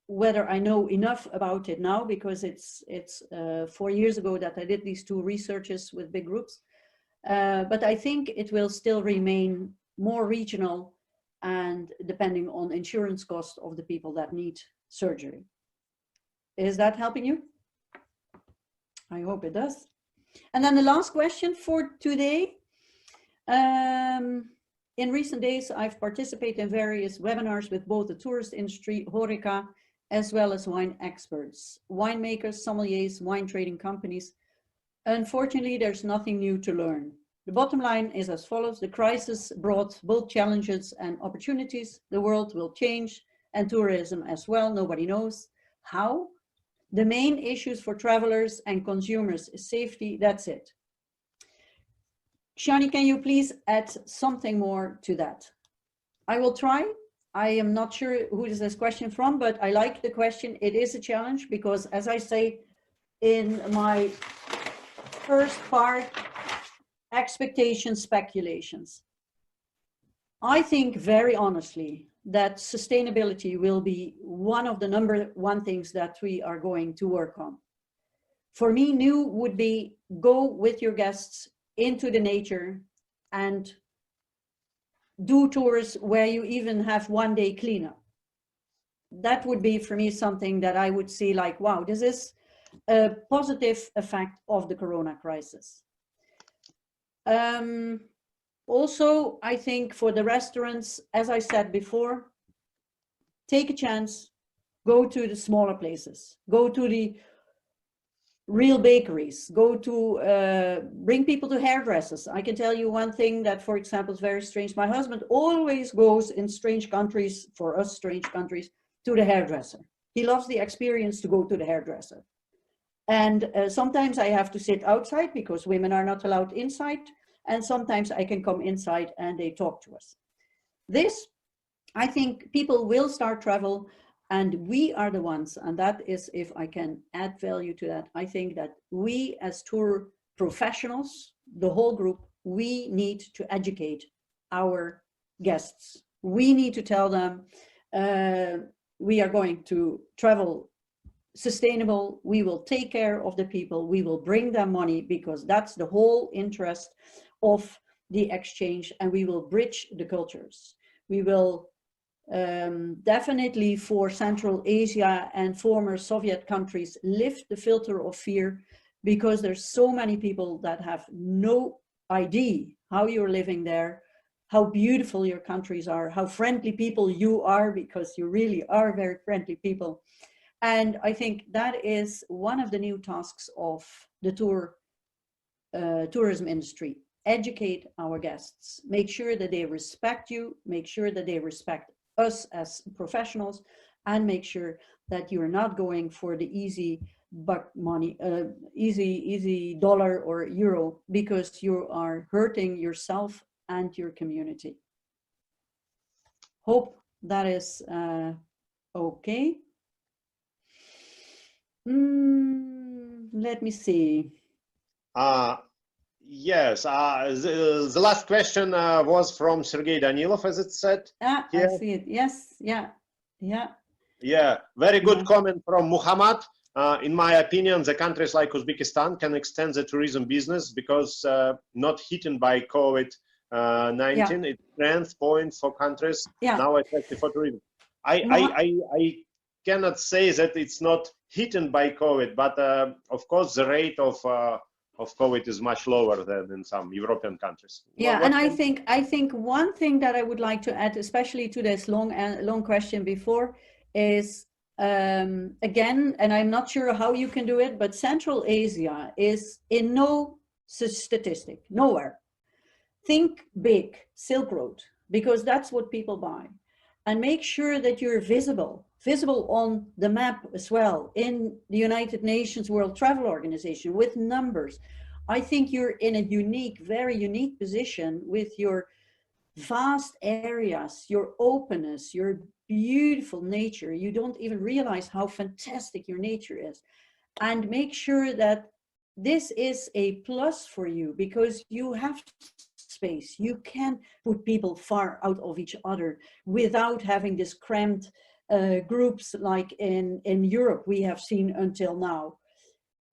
Speaker 2: whether I know enough about it now, because it's 4 years ago that I did these 2 researches with big groups. But I think it will still remain more regional and depending on insurance cost of the people that need surgery. Is that helping you? I hope it does. And then the last question for today. In recent days, I've participated in various webinars with both the tourist industry, HoReCa, as well as wine experts, winemakers, sommeliers, wine trading companies. Unfortunately, there's nothing new to learn. The bottom line is as follows: the crisis brought both challenges and opportunities. The world will change, and tourism as well. Nobody knows how. The main issues for travelers and consumers is safety. That's it. Sjannie, can you please add something more to that? I will try. I am not sure who is this question from, but I like the question. It is a challenge because, as I say in my first part, expectations, speculations. I think very honestly that sustainability will be one of the #1 things that we are going to work on. For me, new would be go with your guests into the nature and do tours where you even have 1 day cleanup. That would be for me something that I would see like, wow, this is a positive effect of the Corona crisis. Also, I think for the restaurants, as I said before, take a chance, go to the smaller places, go to the real bakeries, go to bring people to hairdressers. I can tell you one thing that, for example, is very strange. My husband always goes in strange countries, for us strange countries, to the hairdresser. He loves the experience to go to the hairdresser. And sometimes I have to sit outside because women are not allowed inside. And sometimes I can come inside and they talk to us. This, I think people will start travel, and we are the ones, and that is, if I can add value to that, I think that we as tour professionals, the whole group, we need to educate our guests. We need to tell them we are going to travel sustainable, we will take care of the people, we will bring them money, because that's the whole interest of the exchange, and we will bridge the cultures. We will definitely, for Central Asia and former Soviet countries, lift the filter of fear, because there's so many people that have no idea how you're living there, how beautiful your countries are, how friendly people you are, because you really are very friendly people. And I think that is one of the new tasks of the tourism industry. Educate our guests, make sure that they respect you, make sure that they respect us as professionals, and make sure that you're not going for the easy buck money, easy dollar or euro, because you are hurting yourself and your community. Hope that is okay. Let me see.
Speaker 1: Yes, the last question was from Sergei Danilov, as it said.
Speaker 2: Ah, I see it. Yes, yeah.
Speaker 1: Yeah, very good comment from Muhammad. In my opinion, the countries like Uzbekistan can extend the tourism business because not hit by COVID-19, it's strength point for countries now effective for tourism. I cannot say that it's not hit by COVID, but of course the rate of COVID is much lower than in some European countries.
Speaker 2: Yeah, and I think one thing that I would like to add, especially to this long question before, is again, and I'm not sure how you can do it, but Central Asia is in no statistic, nowhere. Think big, Silk Road, because that's what people buy, and make sure that you're visible on the map as well, in the United Nations World Travel Organization with numbers. I think you're in a unique, very unique position with your vast areas, your openness, your beautiful nature. You don't even realize how fantastic your nature is. And make sure that this is a plus for you, because you have space. You can put people far out of each other without having this cramped groups like in Europe we have seen until now.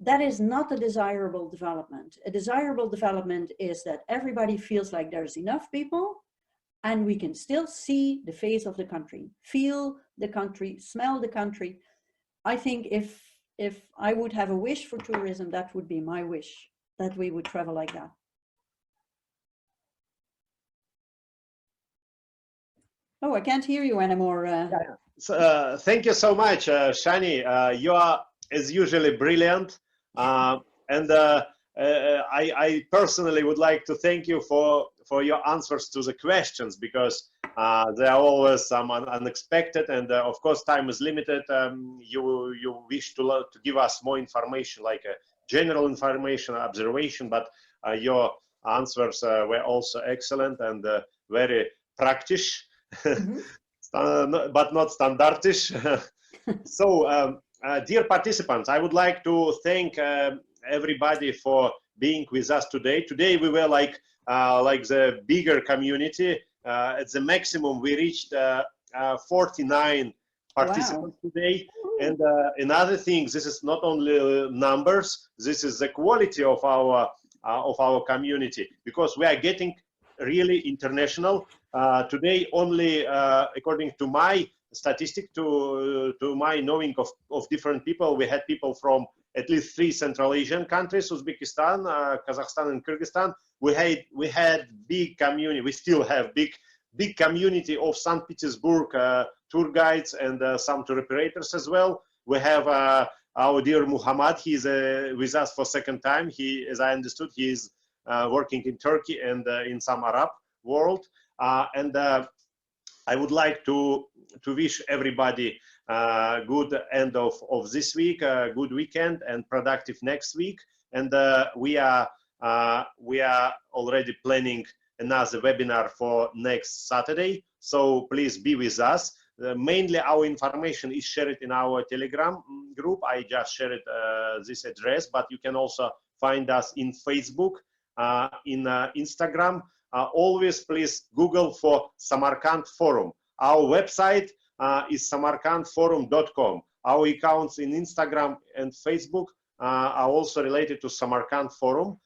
Speaker 2: That is not a desirable development. A desirable development is that everybody feels like there's enough people and we can still see the face of the country, feel the country, smell the country. I think if I would have a wish for tourism, that would be my wish, that we would travel like that. Oh, I can't hear you anymore.
Speaker 1: So, thank you so much, Sjannie. You are, as usually, brilliant. I personally would like to thank you for your answers to the questions, because they are always some unexpected, and of course time is limited. You wish to give us more information, like general information, observation, but your answers were also excellent and very practice, but not standardish. So dear participants, I would like to thank everybody for being with us today. Today we were like the bigger community. At the maximum we reached 49 participants today. And another thing, this is not only numbers, this is the quality of our community, because we are getting really international. Today only, according to my statistic, to my knowing of different people, we had people from at least 3 Central Asian countries: Uzbekistan, Kazakhstan, and Kyrgyzstan. We had big community. We still have big community of St. Petersburg tour guides and some tour operators as well. We have our dear Muhammad. He's with us for second time. He, as I understood, he is working in Turkey and in some Arab world. I would like to wish everybody good end of this week, good weekend, and productive next week. And we are already planning another webinar for next Saturday. So please be with us. Mainly our information is shared in our Telegram group. I just shared this address, but you can also find us in Facebook, in Instagram. Always please Google for Samarkand Forum. Our website is samarkandforum.com. Our accounts in Instagram and Facebook are also related to Samarkand Forum.